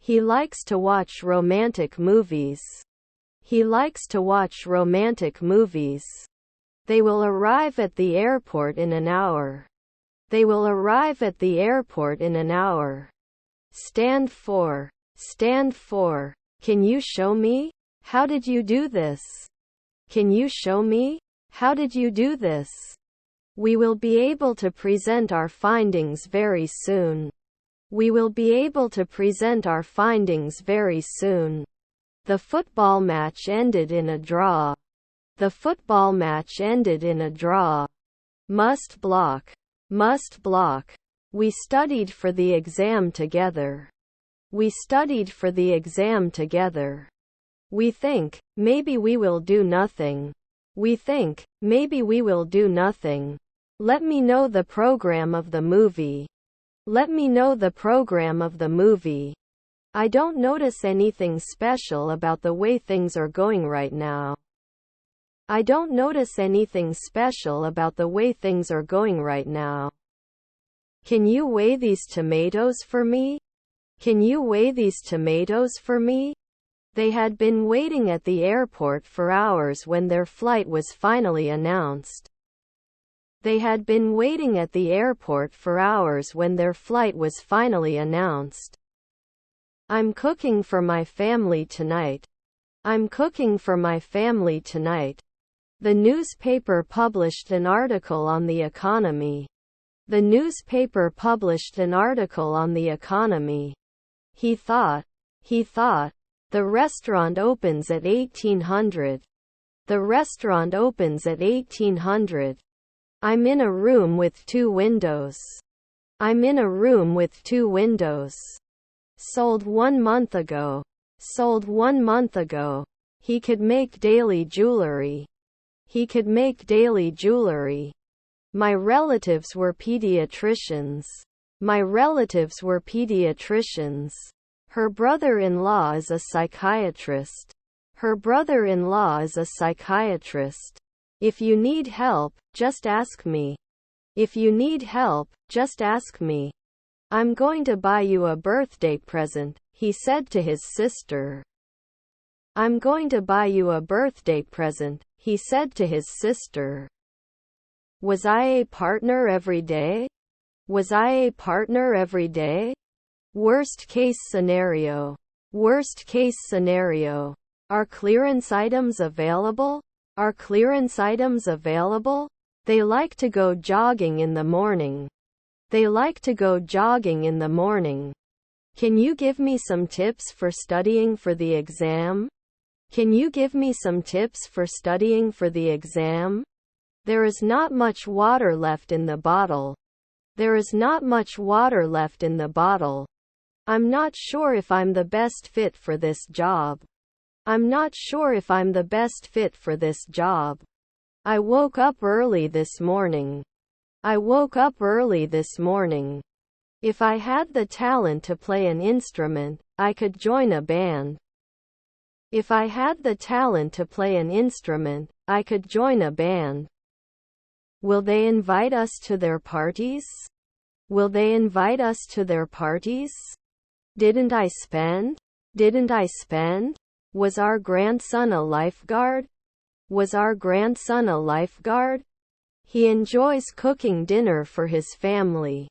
He likes to watch romantic movies. He likes to watch romantic movies. They will arrive at the airport in an hour. They will arrive at the airport in an hour. Stand for. Stand for. Can you show me? How did you do this? Can you show me? How did you do this? We will be able to present our findings very soon. We will be able to present our findings very soon. The football match ended in a draw. The football match ended in a draw. Must block. Must block. We studied for the exam together. We studied for the exam together. We think, maybe we will do nothing. We think, maybe we will do nothing. Let me know the program of the movie. Let me know the program of the movie. I don't notice anything special about the way things are going right now. I don't notice anything special about the way things are going right now. Can you weigh these tomatoes for me? Can you weigh these tomatoes for me? They had been waiting at the airport for hours when their flight was finally announced. They had been waiting at the airport for hours when their flight was finally announced. I'm cooking for my family tonight. I'm cooking for my family tonight. The newspaper published an article on the economy. The newspaper published an article on the economy. He thought. The restaurant opens at 1800. The restaurant opens at 1800. I'm in a room with 2 windows. I'm in a room with 2 windows. Sold 1 month ago. Sold 1 month ago. He could make daily jewelry. He could make daily jewelry. My relatives were pediatricians. My relatives were pediatricians. Her brother-in-law is a psychiatrist. Her brother-in-law is a psychiatrist. If you need help, just ask me. If you need help, just ask me. I'm going to buy you a birthday present, he said to his sister. I'm going to buy you a birthday present, he said to his sister. Was I a partner every day? Was I a partner every day? Worst case scenario. Worst case scenario. Are clearance items available? Are clearance items available? They like to go jogging in the morning. They like to go jogging in the morning. Can you give me some tips for studying for the exam? Can you give me some tips for studying for the exam? There is not much water left in the bottle. There is not much water left in the bottle. I'm not sure if I'm the best fit for this job. I'm not sure if I'm the best fit for this job. I woke up early this morning. I woke up early this morning. If I had the talent to play an instrument, I could join a band. If I had the talent to play an instrument, I could join a band. Will they invite us to their parties? Will they invite us to their parties? Didn't I spend? Didn't I spend? Was our grandson a lifeguard? Was our grandson a lifeguard? He enjoys cooking dinner for his family.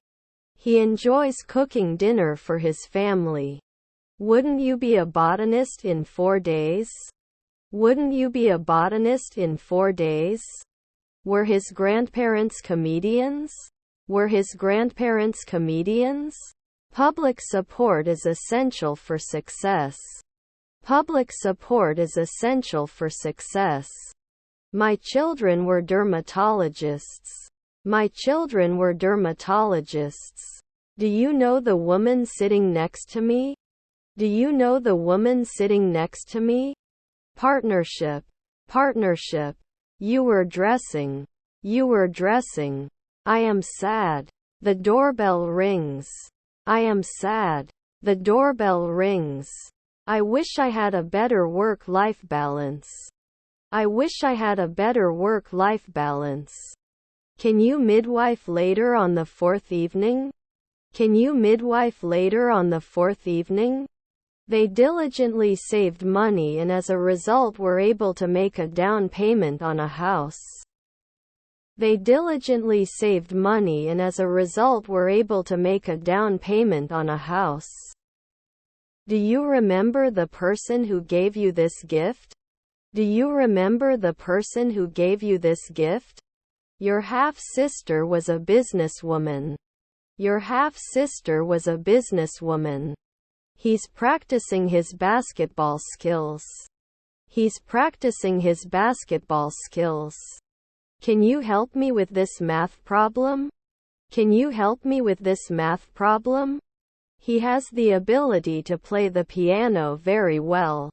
He enjoys cooking dinner for his family. Wouldn't you be a botanist in 4 days? Wouldn't you be a botanist in 4 days? Were his grandparents comedians? Were his grandparents comedians? Public support is essential for success. Public support is essential for success. My children were dermatologists. My children were dermatologists. Do you know the woman sitting next to me? Do you know the woman sitting next to me? Partnership. Partnership. You were dressing. You were dressing. I am sad. The doorbell rings. I am sad. The doorbell rings. I wish I had a better work-life balance. I wish I had a better work-life balance. Can you midwife later on the 4th evening? Can you midwife later on the 4th evening? They diligently saved money and as a result were able to make a down payment on a house. They diligently saved money and as a result were able to make a down payment on a house. Do you remember the person who gave you this gift? Do you remember the person who gave you this gift? Your half-sister was a businesswoman. Your half-sister was a businesswoman. He's practicing his basketball skills. He's practicing his basketball skills. Can you help me with this math problem? Can you help me with this math problem? He has the ability to play the piano very well.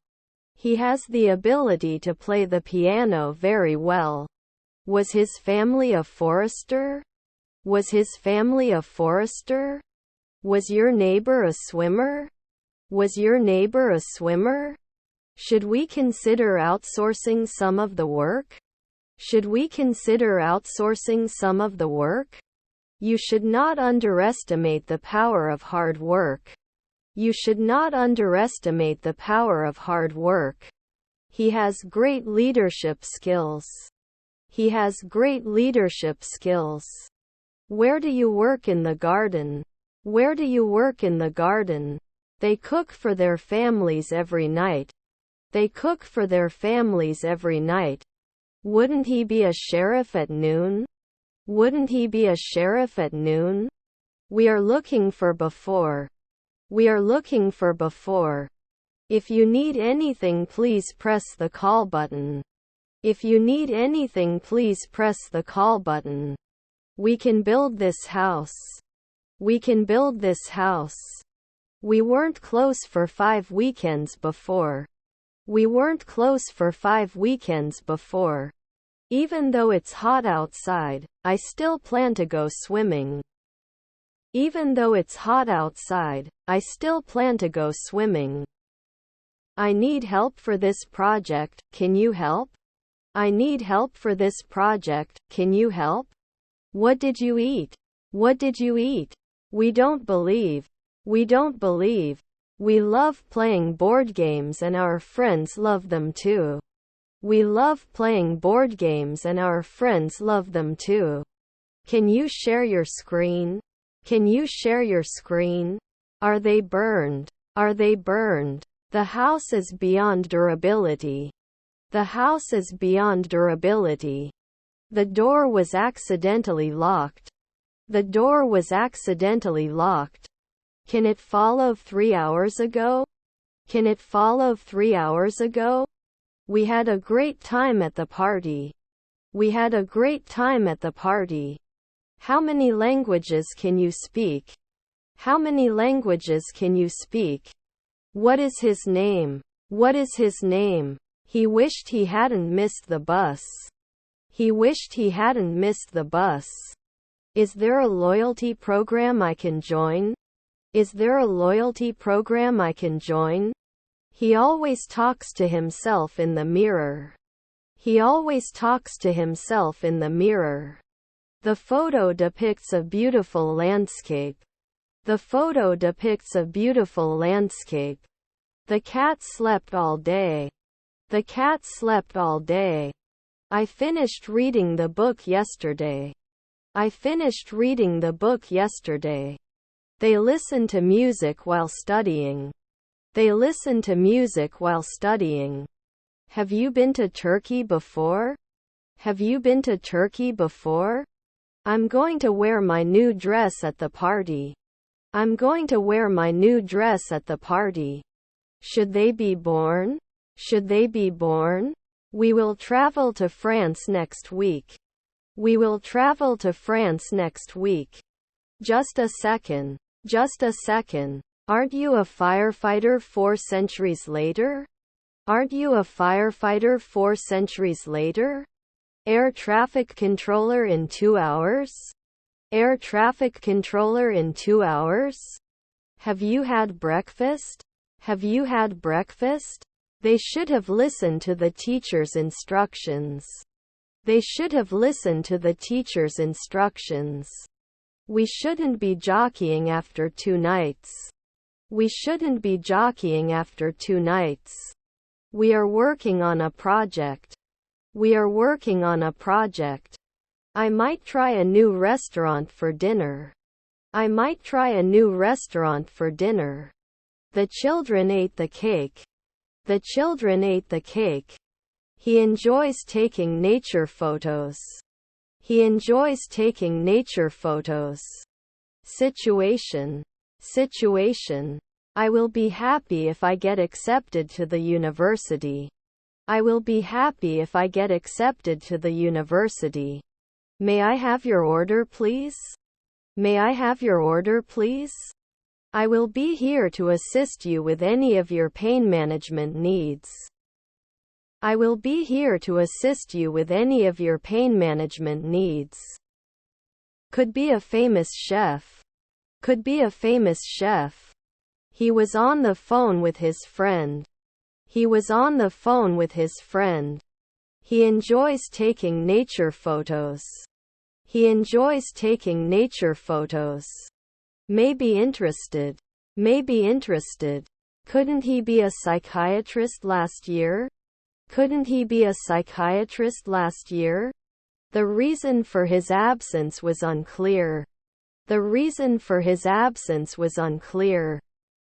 He has the ability to play the piano very well. Was his family a forester? Was his family a forester? Was your neighbor a swimmer? Was your neighbor a swimmer? Should we consider outsourcing some of the work? Should we consider outsourcing some of the work? You should not underestimate the power of hard work. You should not underestimate the power of hard work. He has great leadership skills. He has great leadership skills. Where do you work in the garden? Where do you work in the garden? They cook for their families every night. They cook for their families every night. Wouldn't he be a sheriff at noon? Wouldn't he be a sheriff at noon? We are looking for before. We are looking for before. If you need anything, please press the call button. If you need anything, please press the call button. We can build this house. We can build this house. We weren't close for 5 weekends before. We weren't close for 5 weekends before. Even though it's hot outside, I still plan to go swimming. Even though it's hot outside, I still plan to go swimming. I need help for this project, can you help? I need help for this project, can you help? What did you eat? What did you eat? We don't believe. We don't believe. We love playing board games and our friends love them too. We love playing board games and our friends love them too. Can you share your screen? Can you share your screen? Are they burned? Are they burned? The house is beyond durability. The house is beyond durability. The door was accidentally locked. The door was accidentally locked. Can it follow 3 hours ago? Can it follow 3 hours ago? We had a great time at the party. We had a great time at the party. How many languages can you speak? How many languages can you speak? What is his name? What is his name? He wished he hadn't missed the bus. He wished he hadn't missed the bus. Is there a loyalty program I can join? Is there a loyalty program I can join? He always talks to himself in the mirror. He always talks to himself in the mirror. The photo depicts a beautiful landscape. The photo depicts a beautiful landscape. The cat slept all day. The cat slept all day. I finished reading the book yesterday. I finished reading the book yesterday. They listen to music while studying. They listen to music while studying. Have you been to Turkey before? Have you been to Turkey before? I'm going to wear my new dress at the party. I'm going to wear my new dress at the party. Should they be born? Should they be born? We will travel to France next week. We will travel to France next week. Just a second. Just a second. Aren't you a firefighter 4 centuries later? Aren't you a firefighter 4 centuries later? Air traffic controller in 2 hours? Air traffic controller in 2 hours? Have you had breakfast? Have you had breakfast? They should have listened to the teacher's instructions. They should have listened to the teacher's instructions. We shouldn't be jockeying after 2 nights. We shouldn't be jockeying after 2 nights. We are working on a project. We are working on a project. I might try a new restaurant for dinner. I might try a new restaurant for dinner. The children ate the cake. The children ate the cake. He enjoys taking nature photos. He enjoys taking nature photos. Situation. Situation. I will be happy if I get accepted to the university. I will be happy if I get accepted to the university. May I have your order, please? May I have your order, please? I will be here to assist you with any of your pain management needs. I will be here to assist you with any of your pain management needs. Could be a famous chef. Could be a famous chef. He was on the phone with his friend. He was on the phone with his friend. He enjoys taking nature photos. He enjoys taking nature photos. May be interested. May be interested. Couldn't he be a psychiatrist last year? Couldn't he be a psychiatrist last year? The reason for his absence was unclear. The reason for his absence was unclear.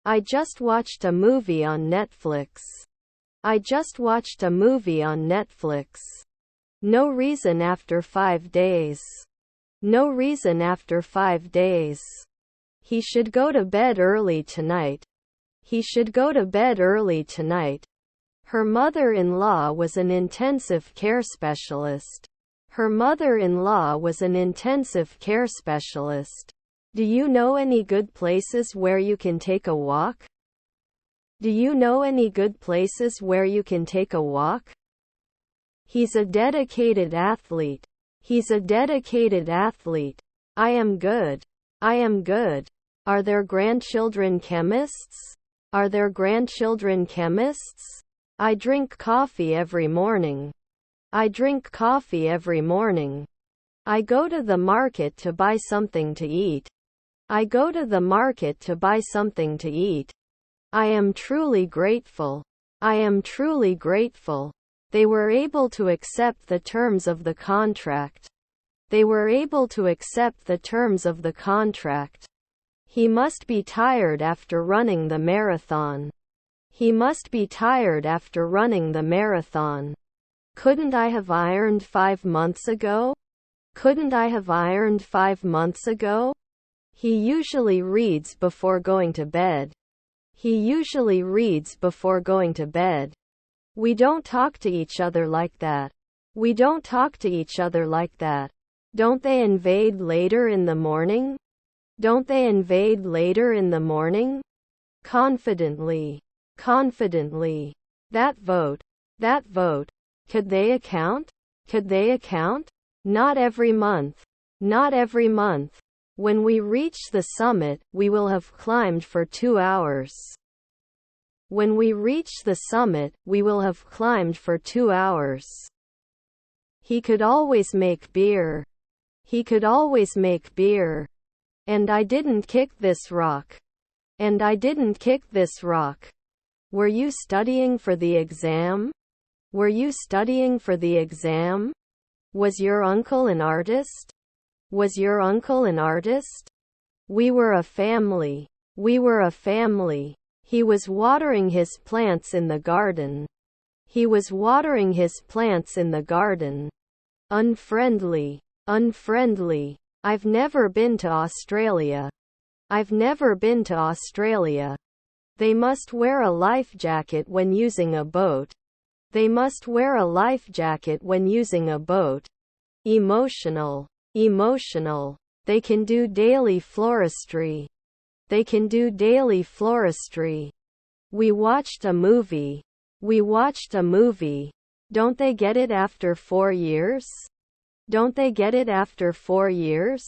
I just watched a movie on Netflix. I just watched a movie on Netflix. No reason after 5 days. No reason after 5 days. He should go to bed early tonight. He should go to bed early tonight. Her mother-in-law was an intensive care specialist. Her mother-in-law was an intensive care specialist. Do you know any good places where you can take a walk? Do you know any good places where you can take a walk? He's a dedicated athlete. He's a dedicated athlete. I am good. I am good. Are there grandchildren chemists? Are there grandchildren chemists? I drink coffee every morning. I drink coffee every morning. I go to the market to buy something to eat. I go to the market to buy something to eat. I am truly grateful. I am truly grateful. They were able to accept the terms of the contract. They were able to accept the terms of the contract. He must be tired after running the marathon. He must be tired after running the marathon. Couldn't I have ironed 5 months ago? Couldn't I have ironed 5 months ago? He usually reads before going to bed. He usually reads before going to bed. We don't talk to each other like that. We don't talk to each other like that. Don't they invade later in the morning? Don't they invade later in the morning? Confidently. Confidently. That vote. That vote. Could they account? Could they account? Not every month. Not every month. When we reach the summit, we will have climbed for 2 hours. When we reach the summit, we will have climbed for 2 hours. He could always make beer. He could always make beer. And I didn't kick this rock. And I didn't kick this rock. Were you studying for the exam? Were you studying for the exam? Was your uncle an artist? Was your uncle an artist? We were a family. We were a family. He was watering his plants in the garden. He was watering his plants in the garden. Unfriendly. Unfriendly. I've never been to Australia. I've never been to Australia. They must wear a life jacket when using a boat. They must wear a life jacket when using a boat. Emotional. Emotional. They can do daily floristry. They can do daily floristry. We watched a movie. We watched a movie. Don't they get it after 4 years? Don't they get it after 4 years?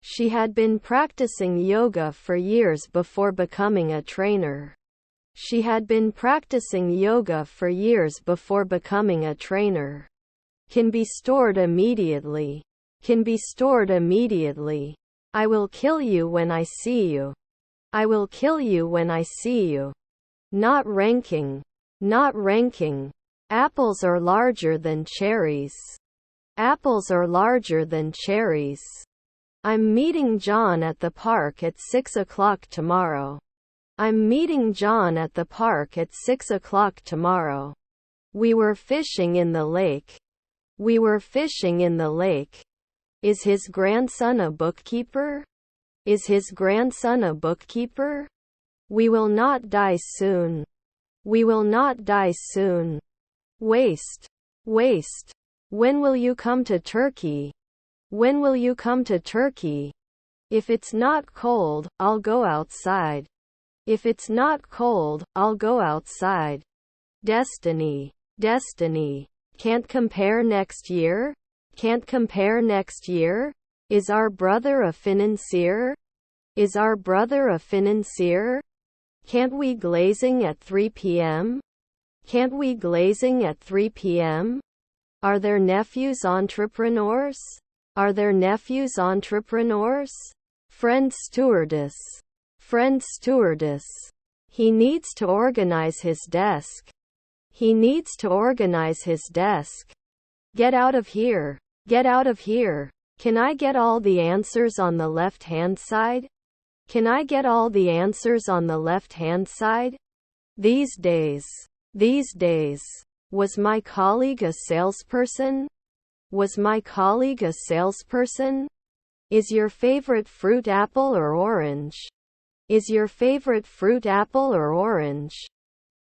She had been practicing yoga for years before becoming a trainer. She had been practicing yoga for years before becoming a trainer. Can be stored immediately. Can be stored immediately. I will kill you when I see you. I will kill you when I see you. Not ranking. Not ranking. Apples are larger than cherries. Apples are larger than cherries. I'm meeting John at the park at 6 o'clock tomorrow. I'm meeting John at the park at 6 o'clock tomorrow. We were fishing in the lake. We were fishing in the lake. Is his grandson a bookkeeper? Is his grandson a bookkeeper? We will not die soon. We will not die soon. Waste. Waste. When will you come to Turkey? When will you come to Turkey? If it's not cold, I'll go outside. If it's not cold, I'll go outside. Destiny. Destiny. Can't compare next year? Can't compare next year? Is our brother a financier? Is our brother a financier? Can't we glazing at 3 p.m.? Can't we glazing at 3 p.m.? Are their nephews entrepreneurs? Are their nephews entrepreneurs? Friend stewardess. Friend stewardess. He needs to organize his desk. He needs to organize his desk. Get out of here. Get out of here. Can I get all the answers on the left-hand side? Can I get all the answers on the left-hand side? These days. These days. Was my colleague a salesperson? Was my colleague a salesperson? Is your favorite fruit apple or orange? Is your favorite fruit apple or orange?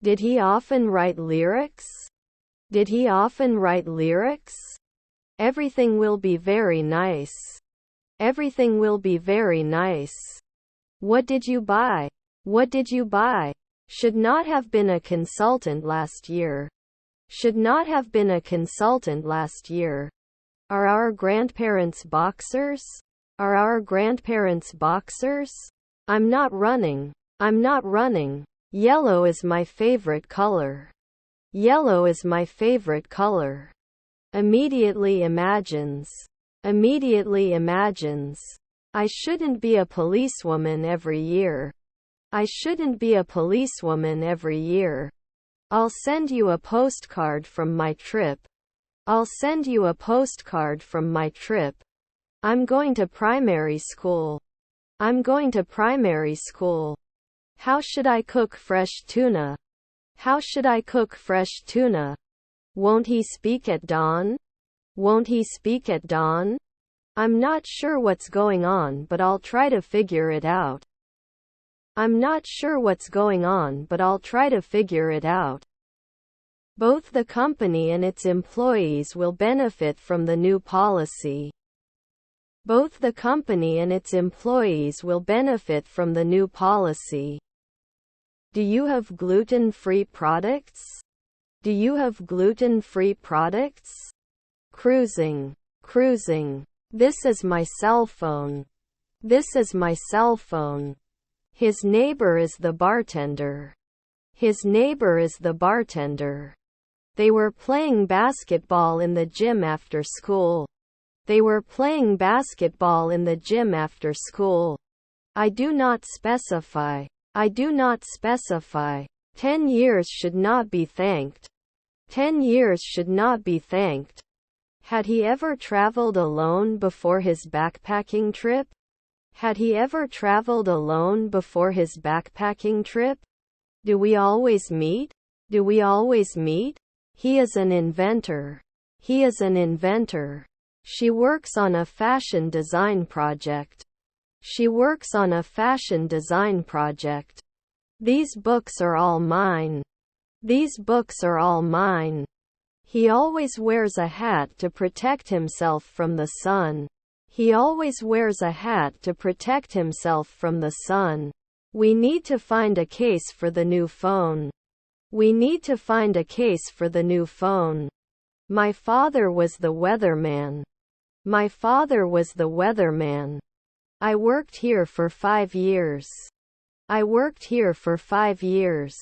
Did he often write lyrics? Did he often write lyrics? Everything will be very nice. Everything will be very nice. What did you buy? What did you buy? Should not have been a consultant last year. Should not have been a consultant last year. Are our grandparents boxers? Are our grandparents boxers? I'm not running. I'm not running. Yellow is my favorite color. Yellow is my favorite color. Immediately imagines. Immediately imagines. I shouldn't be a policewoman every year. I shouldn't be a policewoman every year. I'll send you a postcard from my trip. I'll send you a postcard from my trip. I'm going to primary school. I'm going to primary school. How should I cook fresh tuna? How should I cook fresh tuna? Won't he speak at dawn? Won't he speak at dawn? I'm not sure what's going on, but I'll try to figure it out. I'm not sure what's going on, but I'll try to figure it out. Both the company and its employees will benefit from the new policy. Both the company and its employees will benefit from the new policy. Do you have gluten-free products? Do you have gluten-free products? Cruising. Cruising. This is my cell phone. This is my cell phone. His neighbor is the bartender. His neighbor is the bartender. They were playing basketball in the gym after school. They were playing basketball in the gym after school. I do not specify. I do not specify. 10 years should not be thanked. 10 years should not be thanked. Had he ever traveled alone before his backpacking trip? Had he ever traveled alone before his backpacking trip? Do we always meet? Do we always meet? He is an inventor. He is an inventor. She works on a fashion design project. She works on a fashion design project. These books are all mine. These books are all mine. He always wears a hat to protect himself from the sun. He always wears a hat to protect himself from the sun. We need to find a case for the new phone. We need to find a case for the new phone. My father was the weatherman. My father was the weatherman. I worked here for 5 years. I worked here for 5 years.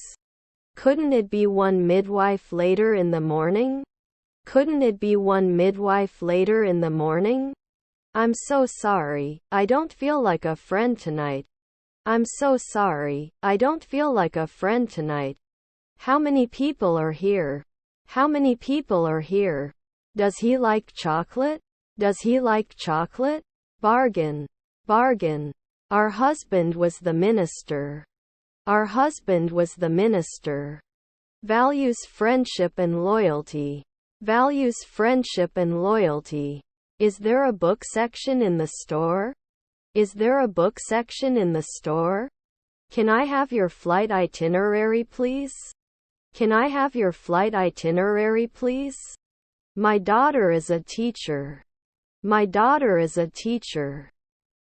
Couldn't it be one midwife later in the morning? Couldn't it be one midwife later in the morning? I'm so sorry, I don't feel like a friend tonight. I'm so sorry, I don't feel like a friend tonight. How many people are here? How many people are here? Does he like chocolate? Does he like chocolate? Bargain. Bargain. Our husband was the minister. Our husband was the minister. Values friendship and loyalty. Values friendship and loyalty. Is there a book section in the store? Is there a book section in the store? Can I have your flight itinerary, please? Can I have your flight itinerary, please? My daughter is a teacher. My daughter is a teacher.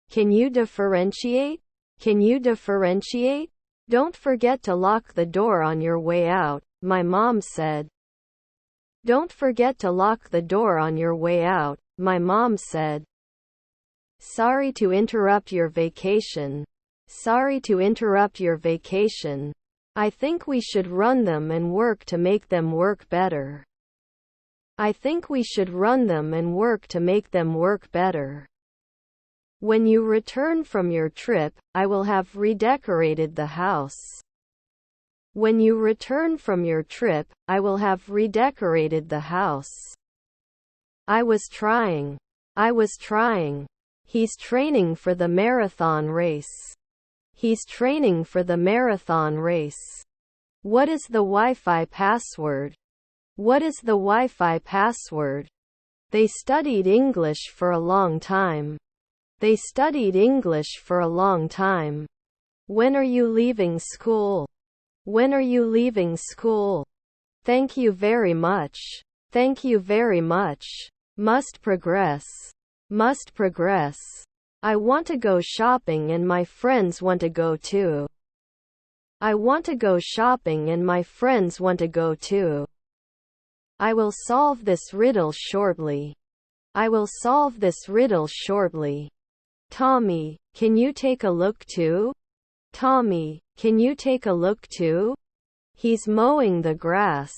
Can you differentiate? Can you differentiate? Don't forget to lock the door on your way out, my mom said. Don't forget to lock the door on your way out, my mom said. Sorry to interrupt your vacation. Sorry to interrupt your vacation. I think we should run them and work to make them work better. I think we should run them and work to make them work better. When you return from your trip, I will have redecorated the house. When you return from your trip, I will have redecorated the house. I was trying. I was trying. He's training for the marathon race. He's training for the marathon race. What is the Wi-Fi password? What is the Wi-Fi password? They studied English for a long time. They studied English for a long time. When are you leaving school? When are you leaving school? Thank you very much. Thank you very much. Must progress. Must progress. I want to go shopping and my friends want to go too. I want to go shopping and my friends want to go too. I will solve this riddle shortly. I will solve this riddle shortly. Tommy, can you take a look too? Tommy, can you take a look too? He's mowing the grass.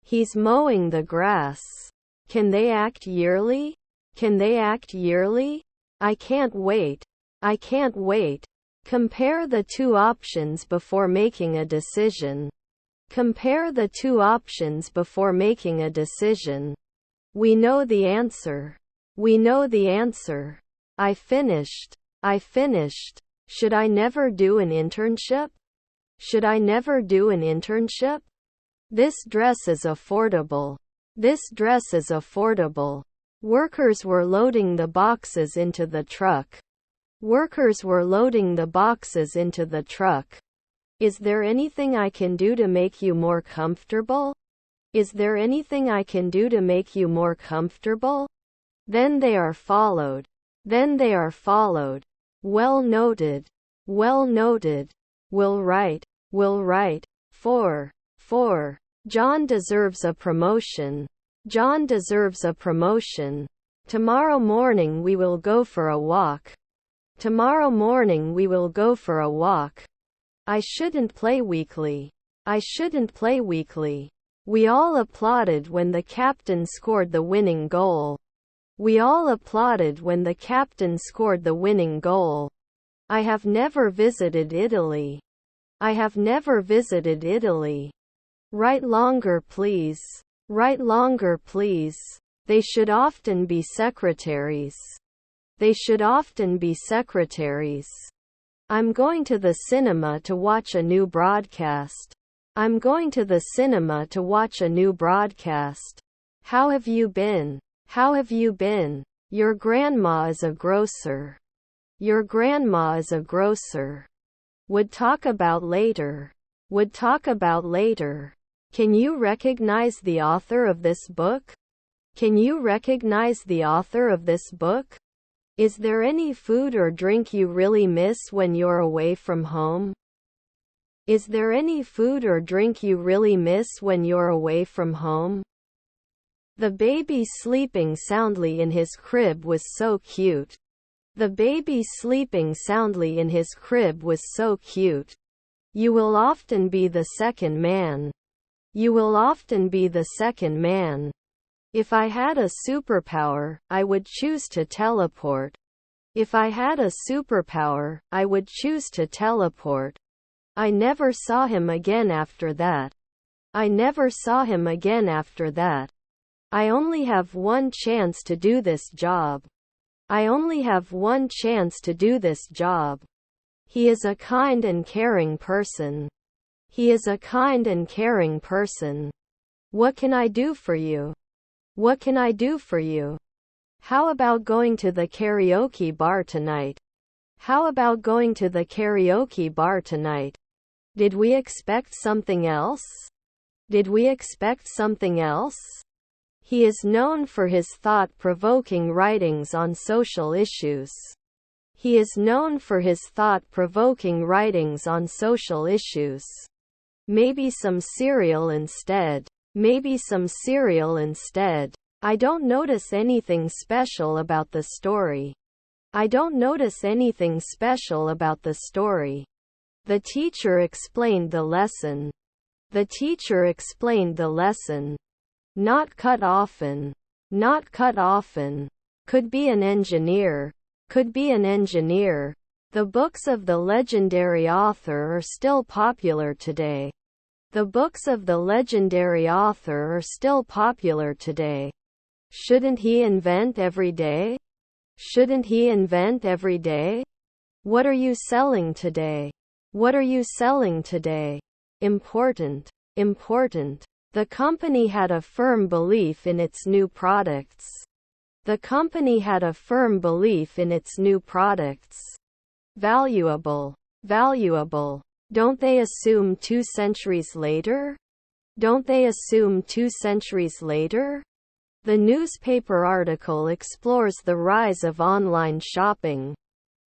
He's mowing the grass. Can they act yearly? Can they act yearly? I can't wait. I can't wait. Compare the two options before making a decision. Compare the two options before making a decision. We know the answer. We know the answer. I finished. I finished. Should I never do an internship? Should I never do an internship? This dress is affordable. This dress is affordable. Workers were loading the boxes into the truck. Workers were loading the boxes into the truck. Is there anything I can do to make you more comfortable? Is there anything I can do to make you more comfortable? Then they are followed. Then they are followed. Well noted. Well noted. Will write. Will write. 4. John deserves a promotion. John deserves a promotion. Tomorrow morning we will go for a walk. Tomorrow morning we will go for a walk. I shouldn't play weekly. I shouldn't play weekly. We all applauded when the captain scored the winning goal. We all applauded when the captain scored the winning goal. I have never visited Italy. I have never visited Italy. Write longer, please. Write longer, please. They should often be secretaries. They should often be secretaries. I'm going to the cinema to watch a new broadcast. I'm going to the cinema to watch a new broadcast. How have you been? How have you been? Your grandma is a grocer. Your grandma is a grocer. Would talk about later. Would talk about later. Can you recognize the author of this book? Can you recognize the author of this book? Is there any food or drink you really miss when you're away from home? Is there any food or drink you really miss when you're away from home? The baby sleeping soundly in his crib was so cute. The baby sleeping soundly in his crib was so cute. You will often be the second man. You will often be the second man. If I had a superpower, I would choose to teleport. If I had a superpower, I would choose to teleport. I never saw him again after that. I never saw him again after that. I only have one chance to do this job. I only have one chance to do this job. He is a kind and caring person. He is a kind and caring person. What can I do for you? What can I do for you? How about going to the karaoke bar tonight? How about going to the karaoke bar tonight? Did we expect something else? Did we expect something else? He is known for his thought-provoking writings on social issues. He is known for his thought-provoking writings on social issues. Maybe some cereal instead. Maybe some cereal instead. I don't notice anything special about the story. I don't notice anything special about the story. The teacher explained the lesson. The teacher explained the lesson. Not cut often. Not cut often. Could be an engineer. Could be an engineer. The books of the legendary author are still popular today. The books of the legendary author are still popular today. Shouldn't he invent every day? Shouldn't he invent every day? What are you selling today? What are you selling today? Important. Important. The company had a firm belief in its new products. The company had a firm belief in its new products. Valuable. Valuable. Don't they assume 2 centuries later? Don't they assume 2 centuries later? The newspaper article explores the rise of online shopping.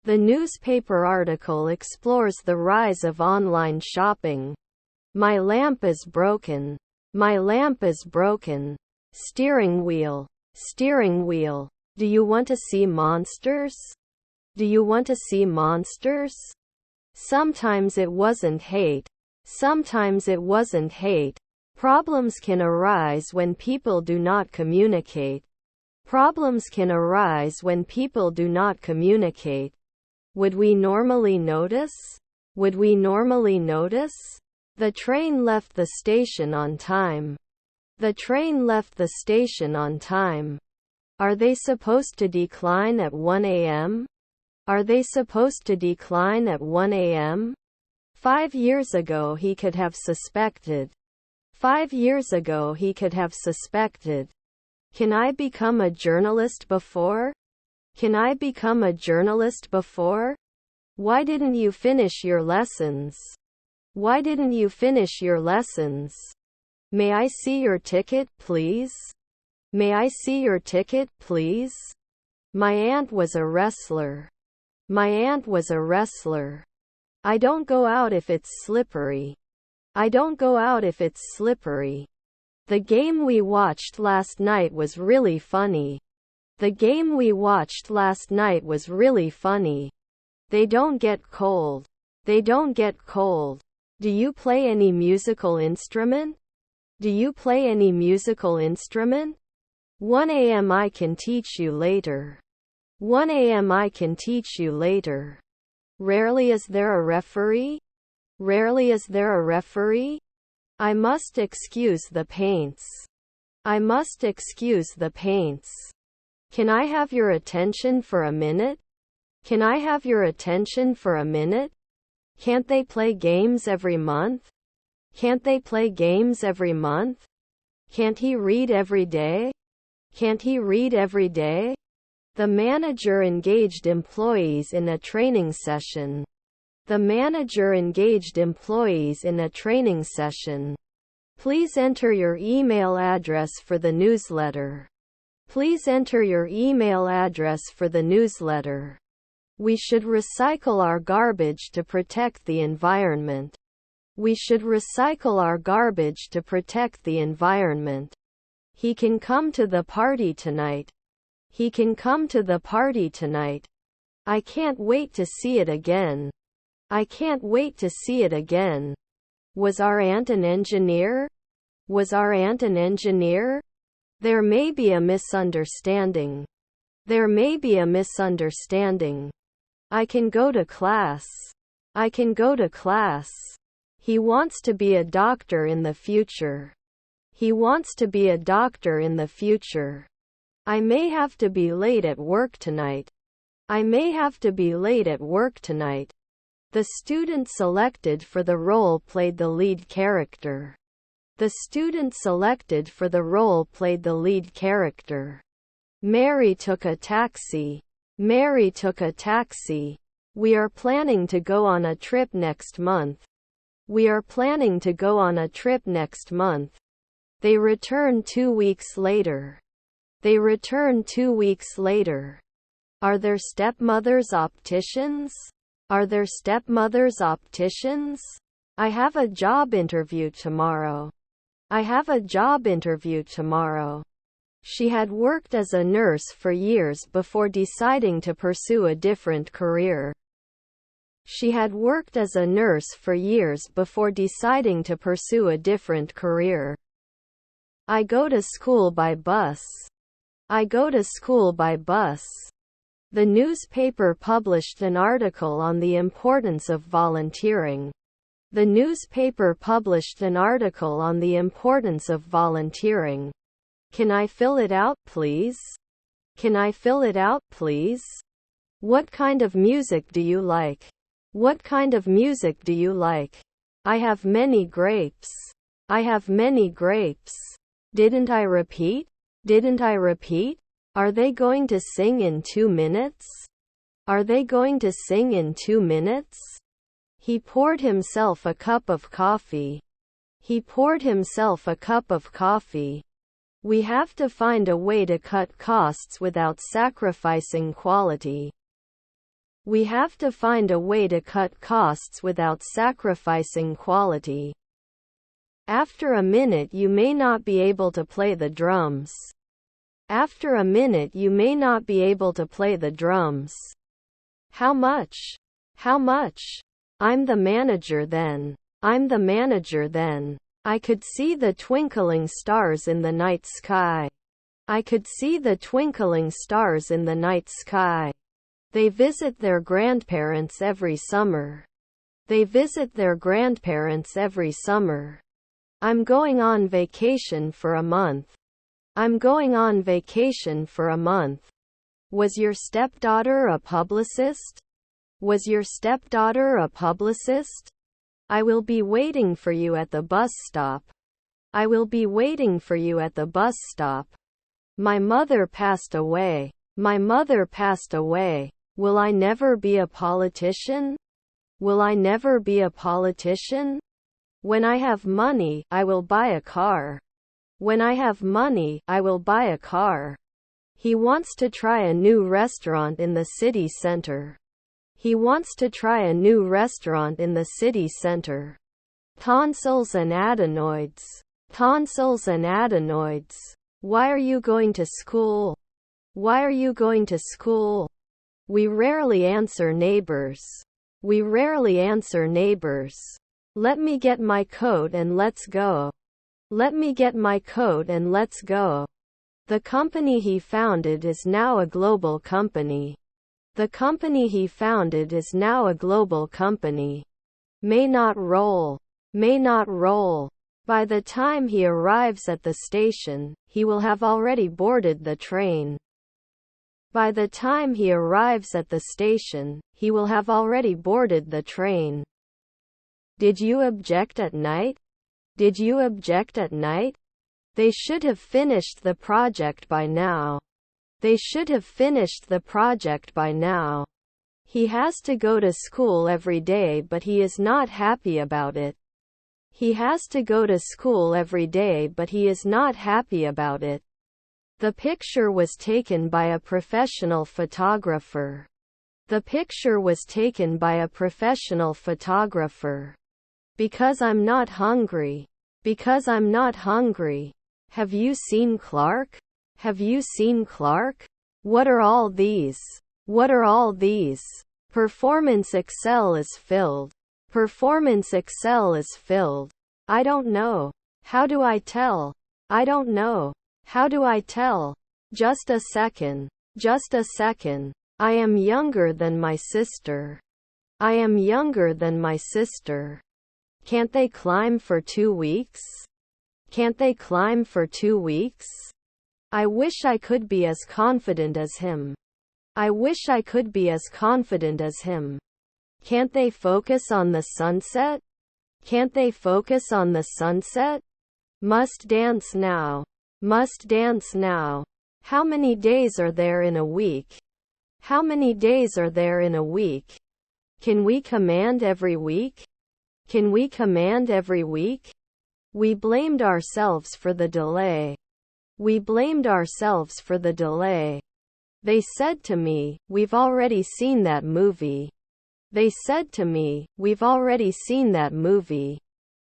The newspaper article explores the rise of online shopping. My lamp is broken. My lamp is broken. Steering wheel. Steering wheel. Do you want to see monsters? Do you want to see monsters? Sometimes it wasn't hate. Sometimes it wasn't hate. Problems can arise when people do not communicate. Problems can arise when people do not communicate. Would we normally notice? Would we normally notice? The train left the station on time. The train left the station on time. Are they supposed to decline at 1 a.m.? Are they supposed to decline at 1 a.m.? 5 years ago he could have suspected. 5 years ago he could have suspected. Can I become a journalist before? Can I become a journalist before? Why didn't you finish your lessons? Why didn't you finish your lessons? May I see your ticket, please? May I see your ticket, please? My aunt was a wrestler. My aunt was a wrestler. I don't go out if it's slippery. I don't go out if it's slippery. The game we watched last night was really funny. The game we watched last night was really funny. They don't get cold. They don't get cold. Do you play any musical instrument? Do you play any musical instrument? 1 a.m. I can teach you later. 1 a.m. I can teach you later. Rarely is there a referee? Rarely is there a referee? I must excuse the paints. I must excuse the paints. Can I have your attention for a minute? Can I have your attention for a minute? Can't they play games every month? Can't they play games every month? Can't he read every day? Can't he read every day? The manager engaged employees in a training session. The manager engaged employees in a training session. Please enter your email address for the newsletter. Please enter your email address for the newsletter. We should recycle our garbage to protect the environment. We should recycle our garbage to protect the environment. He can come to the party tonight. He can come to the party tonight. I can't wait to see it again. I can't wait to see it again. Was our aunt an engineer? Was our aunt an engineer? There may be a misunderstanding. There may be a misunderstanding. I can go to class. I can go to class. He wants to be a doctor in the future. He wants to be a doctor in the future. I may have to be late at work tonight. I may have to be late at work tonight. The student selected for the role played the lead character. The student selected for the role played the lead character. Mary took a taxi. Mary took a taxi. We are planning to go on a trip next month. We are planning to go on a trip next month. They return 2 weeks later. They return 2 weeks later. Are their stepmothers opticians? Are their stepmothers opticians? I have a job interview tomorrow. I have a job interview tomorrow. She had worked as a nurse for years before deciding to pursue a different career. She had worked as a nurse for years before deciding to pursue a different career. I go to school by bus. I go to school by bus. The newspaper published an article on the importance of volunteering. The newspaper published an article on the importance of volunteering. Can I fill it out, please? Can I fill it out, please? What kind of music do you like? What kind of music do you like? I have many grapes. I have many grapes. Didn't I repeat? Didn't I repeat? Are they going to sing in 2 minutes? Are they going to sing in 2 minutes? He poured himself a cup of coffee. He poured himself a cup of coffee. We have to find a way to cut costs without sacrificing quality. We have to find a way to cut costs without sacrificing quality. After a minute you may not be able to play the drums. After a minute you may not be able to play the drums. How much? How much? I'm the manager then. I'm the manager then. I could see the twinkling stars in the night sky. I could see the twinkling stars in the night sky. They visit their grandparents every summer. They visit their grandparents every summer. I'm going on vacation for a month. I'm going on vacation for a month. Was your stepdaughter a publicist? Was your stepdaughter a publicist? I will be waiting for you at the bus stop. I will be waiting for you at the bus stop. My mother passed away. My mother passed away. Will I never be a politician? Will I never be a politician? When I have money, I will buy a car. When I have money, I will buy a car. He wants to try a new restaurant in the city center. He wants to try a new restaurant in the city center. Tonsils and adenoids. Tonsils and adenoids. Why are you going to school? Why are you going to school? We rarely answer neighbors. We rarely answer neighbors. Let me get my coat and let's go. Let me get my coat and let's go. The company he founded is now a global company. The company he founded is now a global company. May not roll. May not roll. By the time he arrives at the station, he will have already boarded the train. By the time he arrives at the station, he will have already boarded the train. Did you object at night? Did you object at night? They should have finished the project by now. They should have finished the project by now. He has to go to school every day but he is not happy about it. He has to go to school every day but he is not happy about it. The picture was taken by a professional photographer. The picture was taken by a professional photographer. Because I'm not hungry. Because I'm not hungry. Have you seen Clark? Have you seen Clark? What are all these? What are all these? Performance Excel is filled. Performance Excel is filled. I don't know. How do I tell? I don't know. How do I tell? Just a second. Just a second. I am younger than my sister. I am younger than my sister. Can't they climb for 2 weeks? Can't they climb for 2 weeks? I wish I could be as confident as him. I wish I could be as confident as him. Can't they focus on the sunset? Can't they focus on the sunset? Must dance now. Must dance now. How many days are there in a week? How many days are there in a week? Can we command every week? Can we command every week? We blamed ourselves for the delay. We blamed ourselves for the delay. They said to me, "We've already seen that movie." They said to me, "We've already seen that movie."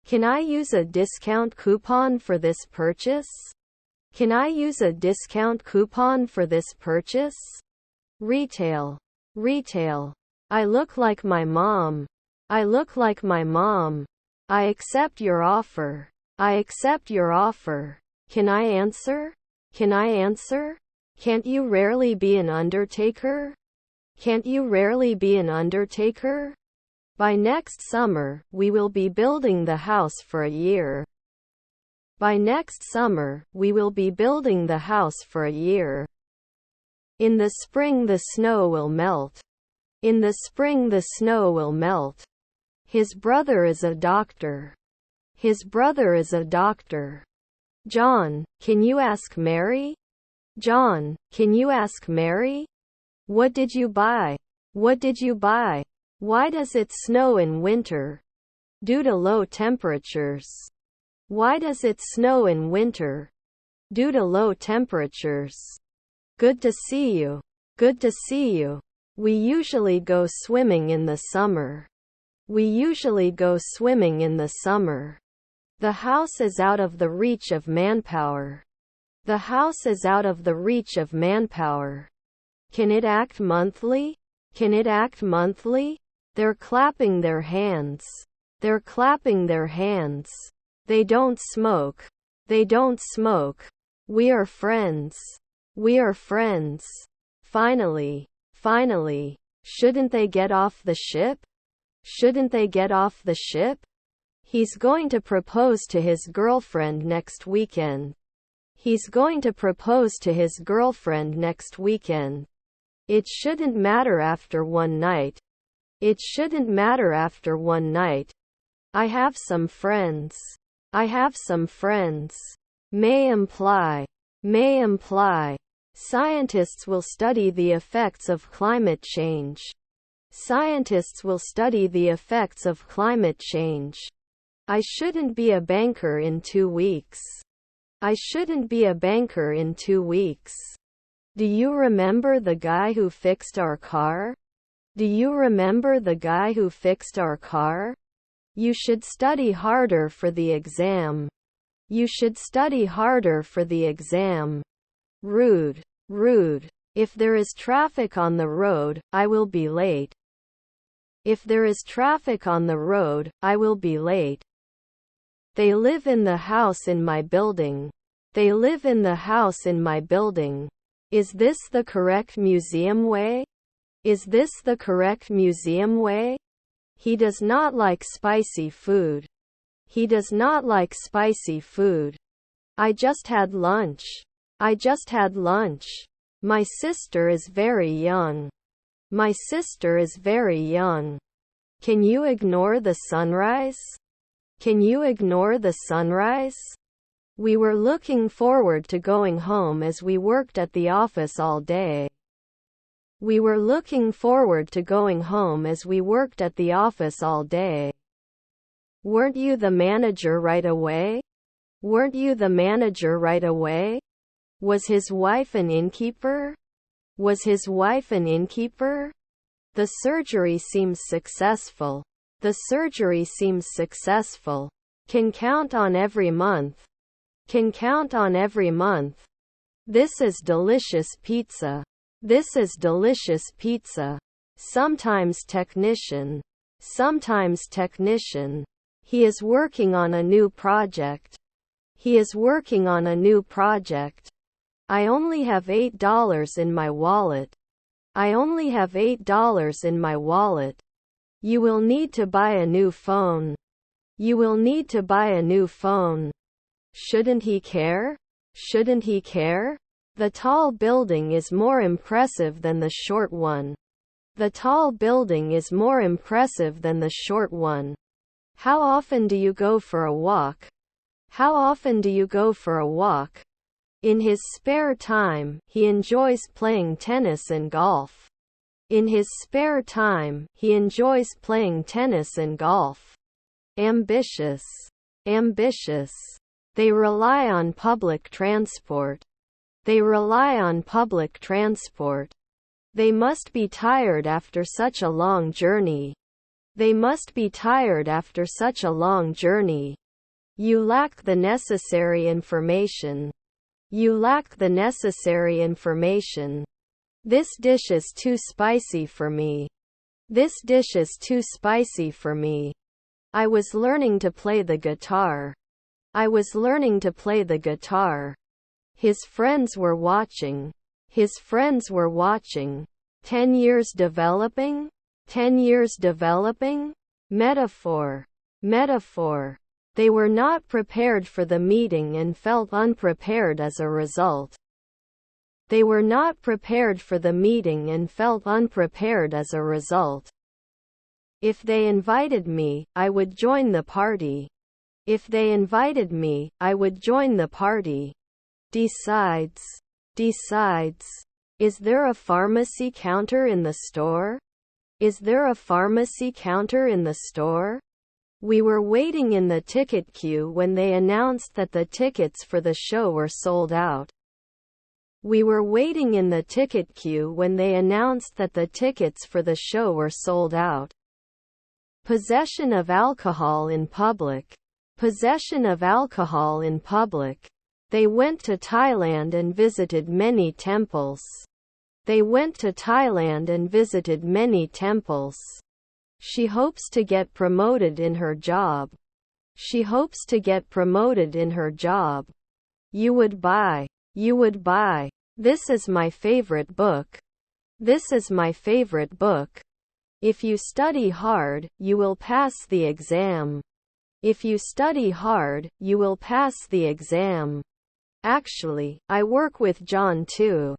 Can I use a discount coupon for this purchase? Can I use a discount coupon for this purchase? Retail. Retail. I look like my mom. I look like my mom. I accept your offer. I accept your offer. Can I answer? Can I answer? Can't you rarely be an undertaker? Can't you rarely be an undertaker? By next summer, we will be building the house for a year. By next summer, we will be building the house for a year. In the spring the snow will melt. In the spring the snow will melt. His brother is a doctor. His brother is a doctor. John, can you ask Mary? John, can you ask Mary? What did you buy? What did you buy? Why does it snow in winter? Due to low temperatures. Why does it snow in winter? Due to low temperatures. Good to see you. Good to see you. We usually go swimming in the summer. We usually go swimming in the summer. The house is out of the reach of manpower. The house is out of the reach of manpower. Can it act monthly? Can it act monthly? They're clapping their hands. They're clapping their hands. They don't smoke. They don't smoke. We are friends. We are friends. Finally. Finally. Shouldn't they get off the ship? Shouldn't they get off the ship? He's going to propose to his girlfriend next weekend. He's going to propose to his girlfriend next weekend. It shouldn't matter after one night. It shouldn't matter after one night. I have some friends. I have some friends. May imply. May imply. Scientists will study the effects of climate change. Scientists will study the effects of climate change. I shouldn't be a banker in 2 weeks. I shouldn't be a banker in 2 weeks. Do you remember the guy who fixed our car? Do you remember the guy who fixed our car? You should study harder for the exam. You should study harder for the exam. Rude. Rude. If there is traffic on the road, I will be late. If there is traffic on the road, I will be late. They live in the house in my building. They live in the house in my building. Is this the correct museum way? Is this the correct museum way? He does not like spicy food. He does not like spicy food. I just had lunch. I just had lunch. My sister is very young. My sister is very young. Can you ignore the sunrise? Can you ignore the sunrise? We were looking forward to going home as we worked at the office all day. We were looking forward to going home as we worked at the office all day. Weren't you the manager right away? Weren't you the manager right away? Was his wife an innkeeper? Was his wife an innkeeper? The surgery seems successful. The surgery seems successful. Can count on every month. Can count on every month. This is delicious pizza. This is delicious pizza. Sometimes technician. Sometimes technician. He is working on a new project. He is working on a new project. I only have $8 in my wallet. I only have $8 in my wallet. You will need to buy a new phone. You will need to buy a new phone. Shouldn't he care? Shouldn't he care? The tall building is more impressive than the short one. The tall building is more impressive than the short one. How often do you go for a walk? How often do you go for a walk? In his spare time, he enjoys playing tennis and golf. In his spare time, he enjoys playing tennis and golf. Ambitious. Ambitious. They rely on public transport. They rely on public transport. They must be tired after such a long journey. They must be tired after such a long journey. You lack the necessary information. You lack the necessary information. This dish is too spicy for me. This dish is too spicy for me. I was learning to play the guitar. I was learning to play the guitar. His friends were watching. His friends were watching. 10 years developing? 10 years developing? Metaphor. Metaphor. They were not prepared for the meeting and felt unprepared as a result. They were not prepared for the meeting and felt unprepared as a result. If they invited me, I would join the party. If they invited me, I would join the party. Decides. Decides. Is there a pharmacy counter in the store? Is there a pharmacy counter in the store? We were waiting in the ticket queue when they announced that the tickets for the show were sold out. We were waiting in the ticket queue when they announced that the tickets for the show were sold out. Possession of alcohol in public. Possession of alcohol in public. They went to Thailand and visited many temples. They went to Thailand and visited many temples. She hopes to get promoted in her job. She hopes to get promoted in her job. You would buy. You would buy. This is my favorite book. This is my favorite book. If you study hard, you will pass the exam. If you study hard, you will pass the exam. Actually, I work with John too.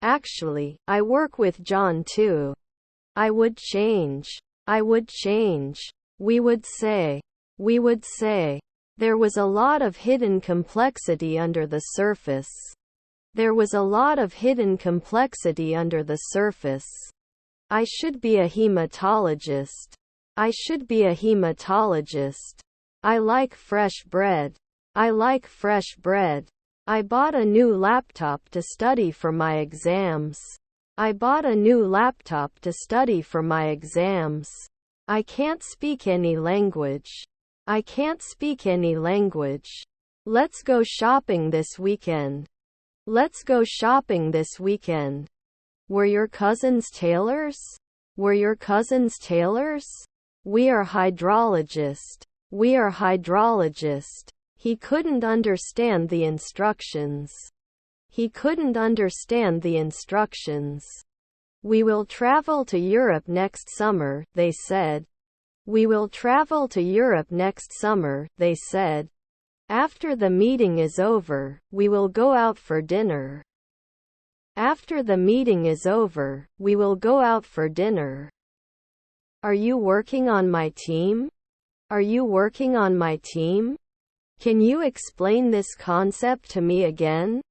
Actually, I work with John too. I would change. I would change. We would say. We would say. There was a lot of hidden complexity under the surface. There was a lot of hidden complexity under the surface. I should be a hematologist. I should be a hematologist. I like fresh bread. I like fresh bread. I bought a new laptop to study for my exams. I bought a new laptop to study for my exams. I can't speak any language. I can't speak any language. Let's go shopping this weekend. Let's go shopping this weekend. Were your cousins tailors? Were your cousins tailors? We are hydrologist. We are hydrologist. He couldn't understand the instructions. He couldn't understand the instructions. We will travel to Europe next summer, they said. We will travel to Europe next summer, they said. After the meeting is over, we will go out for dinner. After the meeting is over, we will go out for dinner. Are you working on my team? Are you working on my team? Can you explain this concept to me again?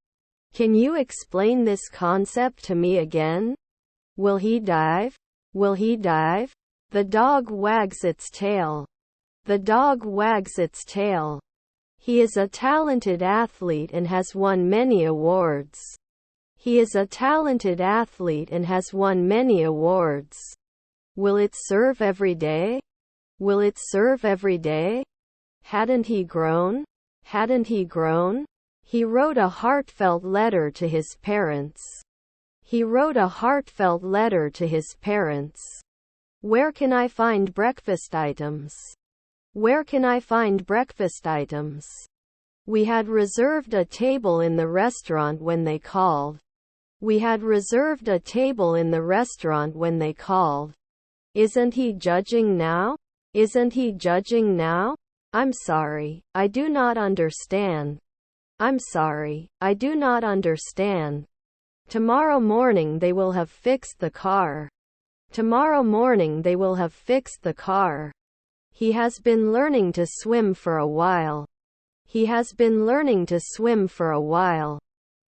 Can you explain this concept to me again? Will he dive? Will he dive? The dog wags its tail. The dog wags its tail. He is a talented athlete and has won many awards. He is a talented athlete and has won many awards. Will it serve every day? Will it serve every day? Hadn't he grown? Hadn't he grown? He wrote a heartfelt letter to his parents. He wrote a heartfelt letter to his parents. Where can I find breakfast items? Where can I find breakfast items? We had reserved a table in the restaurant when they called. We had reserved a table in the restaurant when they called. Isn't he judging now? Isn't he judging now? I'm sorry, I do not understand. I'm sorry, I do not understand. Tomorrow morning they will have fixed the car. Tomorrow morning they will have fixed the car. He has been learning to swim for a while. He has been learning to swim for a while.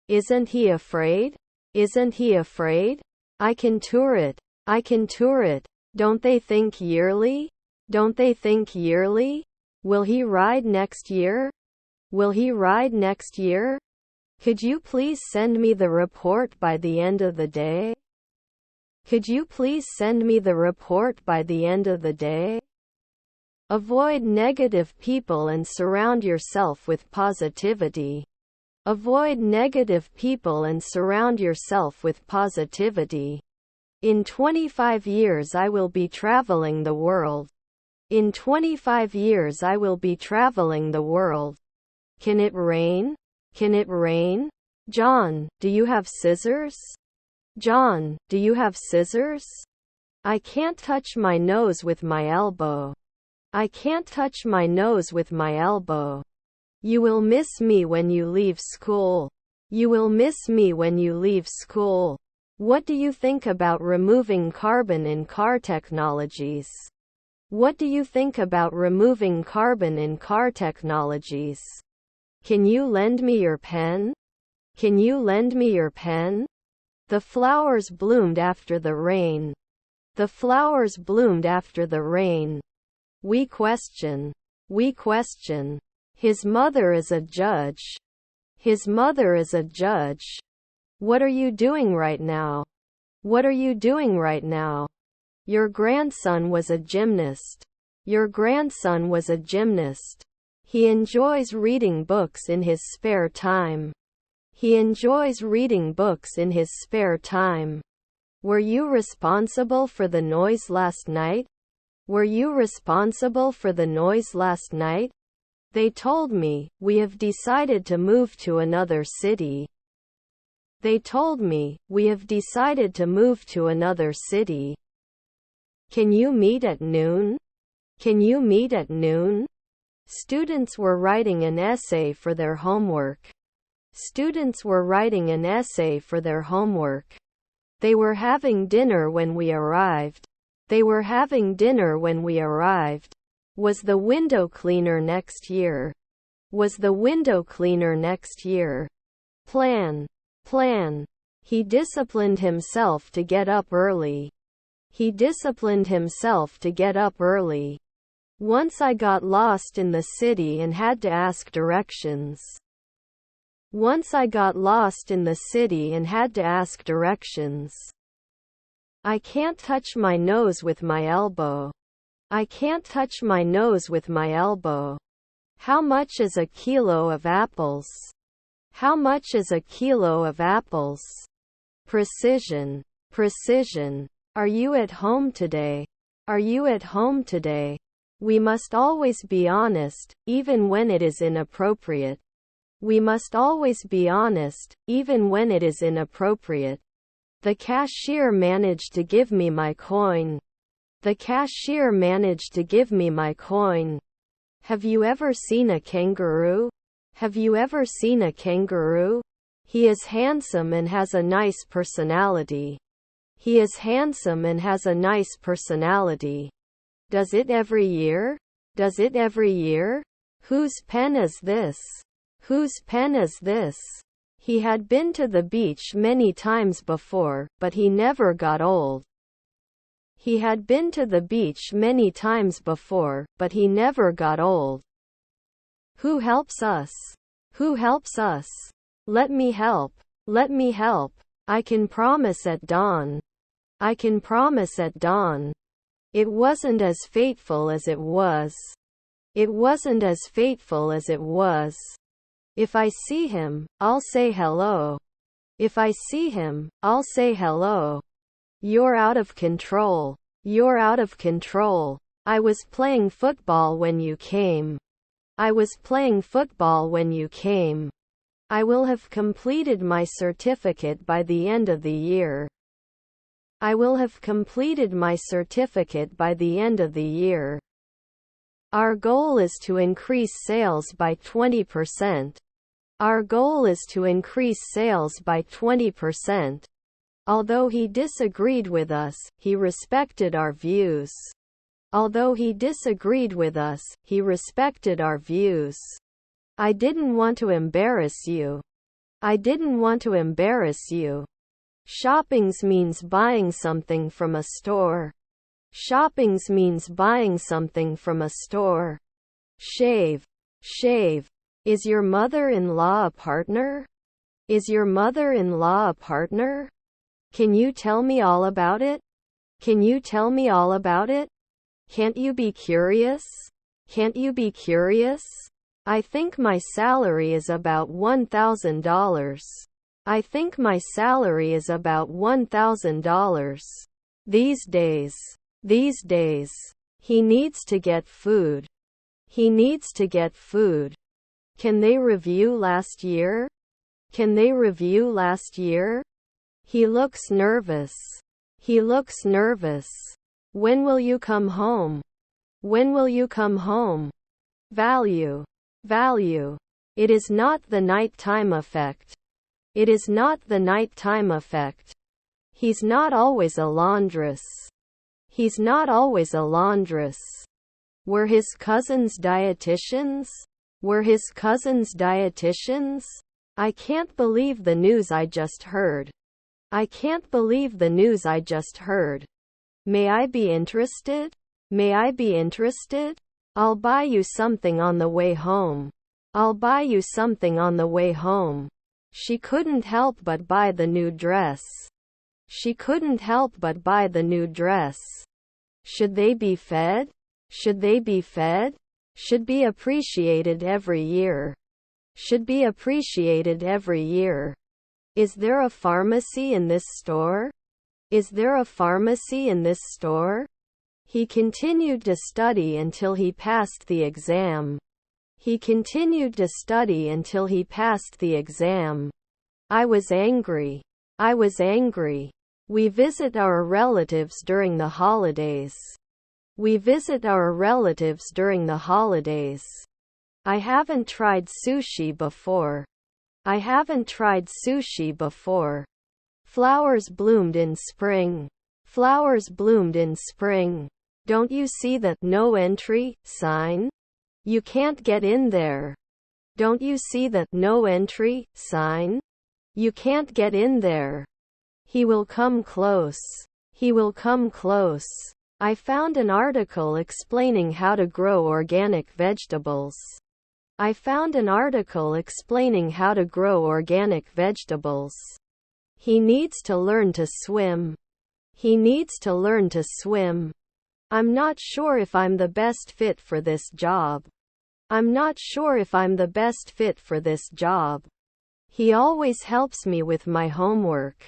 Isn't he afraid? Isn't he afraid? I can tour it. I can tour it. Don't they think yearly? Don't they think yearly? Will he ride next year? Will he ride next year? Could you please send me the report by the end of the day? Could you please send me the report by the end of the day? Avoid negative people and surround yourself with positivity. Avoid negative people and surround yourself with positivity. In 25 years I will be traveling the world. In 25 years I will be traveling the world. Can it rain? Can it rain? John, do you have scissors? John, do you have scissors? I can't touch my nose with my elbow. I can't touch my nose with my elbow. You will miss me when you leave school. You will miss me when you leave school. What do you think about removing carbon in car technologies? What do you think about removing carbon in car technologies? Can you lend me your pen? Can you lend me your pen? The flowers bloomed after the rain. The flowers bloomed after the rain. We question. We question. His mother is a judge. His mother is a judge. What are you doing right now? What are you doing right now? Your grandson was a gymnast. Your grandson was a gymnast. He enjoys reading books in his spare time. He enjoys reading books in his spare time. Were you responsible for the noise last night? Were you responsible for the noise last night? They told me, we have decided to move to another city. They told me, we have decided to move to another city. Can you meet at noon? Can you meet at noon? Students were writing an essay for their homework. Students were writing an essay for their homework. They were having dinner when we arrived. They were having dinner when we arrived. Was the window cleaner next year? Was the window cleaner next year? Plan. Plan. He disciplined himself to get up early. He disciplined himself to get up early. Once I got lost in the city and had to ask directions. Once I got lost in the city and had to ask directions. I can't touch my nose with my elbow. I can't touch my nose with my elbow. How much is a kilo of apples? How much is a kilo of apples? Precision. Precision. Are you at home today? Are you at home today? We must always be honest, even when it is inappropriate. We must always be honest, even when it is inappropriate. The cashier managed to give me my coin. The cashier managed to give me my coin. Have you ever seen a kangaroo? Have you ever seen a kangaroo? He is handsome and has a nice personality. He is handsome and has a nice personality. Does it every year? Does it every year? Whose pen is this? Whose pen is this? He had been to the beach many times before, but he never got old. He had been to the beach many times before, but he never got old. Who helps us? Who helps us? Let me help. Let me help. I can promise at dawn. I can promise at dawn. It wasn't as fateful as it was. It wasn't as fateful as it was. If I see him, I'll say hello. If I see him, I'll say hello. You're out of control. You're out of control. I was playing football when you came. I was playing football when you came. I will have completed my certificate by the end of the year. I will have completed my certificate by the end of the year. Our goal is to increase sales by 20%. Our goal is to increase sales by 20%. Although he disagreed with us, he respected our views. Although he disagreed with us, he respected our views. I didn't want to embarrass you. I didn't want to embarrass you. Shoppings means buying something from a store. Shoppings means buying something from a store. Shave. Shave. Is your mother-in-law a partner? Is your mother-in-law a partner? Can you tell me all about it? Can you tell me all about it? Can't you be curious? Can't you be curious? I think my salary is about $1,000. I think my salary is about $1,000. These days. These days. He needs to get food. He needs to get food. Can they review last year? Can they review last year? He looks nervous. He looks nervous. When will you come home? When will you come home? Value. Value. It is not the nighttime effect. It is not the nighttime effect. He's not always a laundress. He's not always a laundress. Were his cousins dietitians? Were his cousins dietitians? I can't believe the news I just heard. I can't believe the news I just heard. May I be interested? May I be interested? I'll buy you something on the way home. I'll buy you something on the way home. She couldn't help but buy the new dress. She couldn't help but buy the new dress. Should they be fed? Should they be fed? Should be appreciated every year. Should be appreciated every year. Is there a pharmacy in this store? Is there a pharmacy in this store? He continued to study until he passed the exam. He continued to study until he passed the exam. I was angry. I was angry. We visit our relatives during the holidays. We visit our relatives during the holidays. I haven't tried sushi before. I haven't tried sushi before. Flowers bloomed in spring. Flowers bloomed in spring. Don't you see the "no entry" sign? You can't get in there. Don't you see the "no entry" sign? You can't get in there. He will come close. He will come close. I found an article explaining how to grow organic vegetables. I found an article explaining how to grow organic vegetables. He needs to learn to swim. He needs to learn to swim. I'm not sure if I'm the best fit for this job. I'm not sure if I'm the best fit for this job. He always helps me with my homework.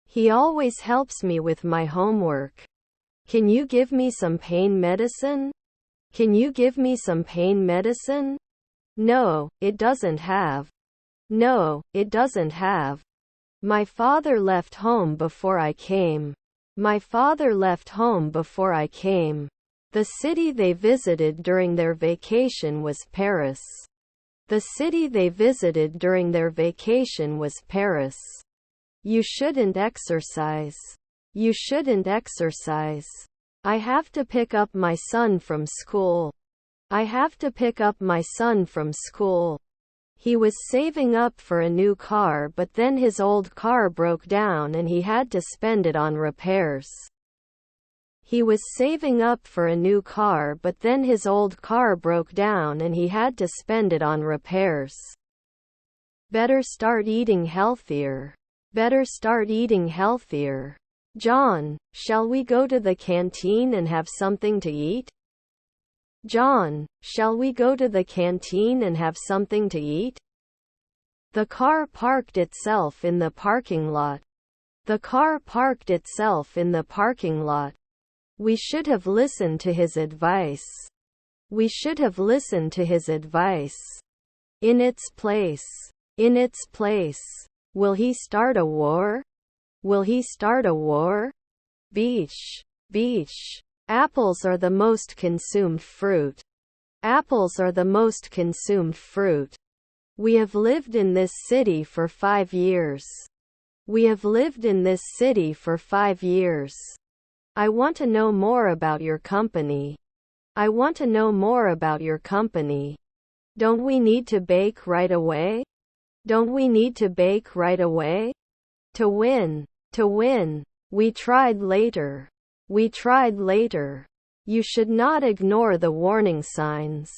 He always helps me with my homework. Can you give me some pain medicine? Can you give me some pain medicine? No, it doesn't have. No, it doesn't have. My father left home before I came. My father left home before I came. The city they visited during their vacation was Paris. The city they visited during their vacation was Paris. You shouldn't exercise. You shouldn't exercise. I have to pick up my son from school. I have to pick up my son from school. He was saving up for a new car, but then his old car broke down and he had to spend it on repairs. He was saving up for a new car, but then his old car broke down and he had to spend it on repairs. Better start eating healthier. Better start eating healthier. John, shall we go to the canteen and have something to eat? John, shall we go to the canteen and have something to eat? The car parked itself in the parking lot. The car parked itself in the parking lot. We should have listened to his advice. We should have listened to his advice. In its place. In its place. Will he start a war? Will he start a war? Beach. Beach. Apples are the most consumed fruit. Apples are the most consumed fruit. We have lived in this city for 5 years. We have lived in this city for 5 years. I want to know more about your company. I want to know more about your company. Don't we need to bake right away? Don't we need to bake right away? To win. To win. We tried later. We tried later. You should not ignore the warning signs.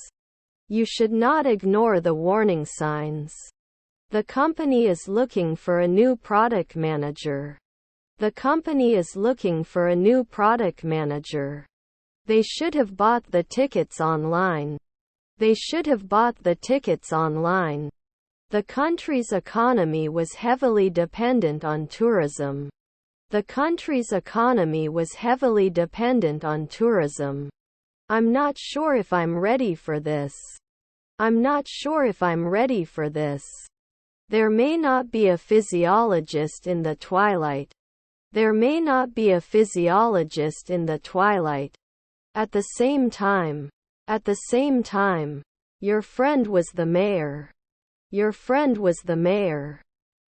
You should not ignore the warning signs. The company is looking for a new product manager. The company is looking for a new product manager. They should have bought the tickets online. They should have bought the tickets online. The country's economy was heavily dependent on tourism. The country's economy was heavily dependent on tourism. I'm not sure if I'm ready for this. I'm not sure if I'm ready for this. There may not be a physiologist in the twilight. There may not be a physiologist in the twilight. At the same time, your friend was the mayor. Your friend was the mayor.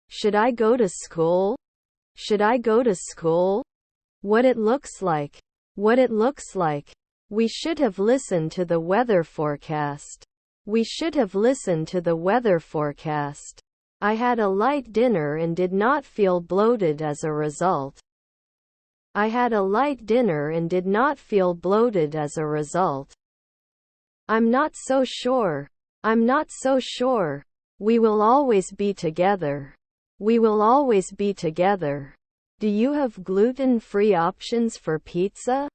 Should I go to school? Should I go to school? What it looks like. What it looks like. We should have listened to the weather forecast. We should have listened to the weather forecast. I had a light dinner and did not feel bloated as a result. I had a light dinner and did not feel bloated as a result. I'm not so sure. I'm not so sure. We will always be together. We will always be together. Do you have gluten-free options for pizza?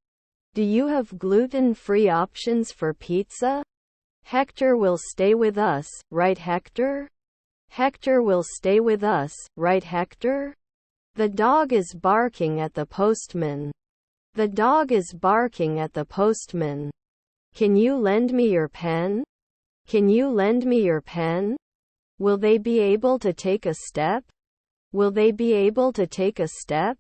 Do you have gluten-free options for pizza? Hector will stay with us, right Hector? Hector will stay with us, right Hector? The dog is barking at the postman. The dog is barking at the postman. Can you lend me your pen? Can you lend me your pen? Will they be able to take a step? Will they be able to take a step?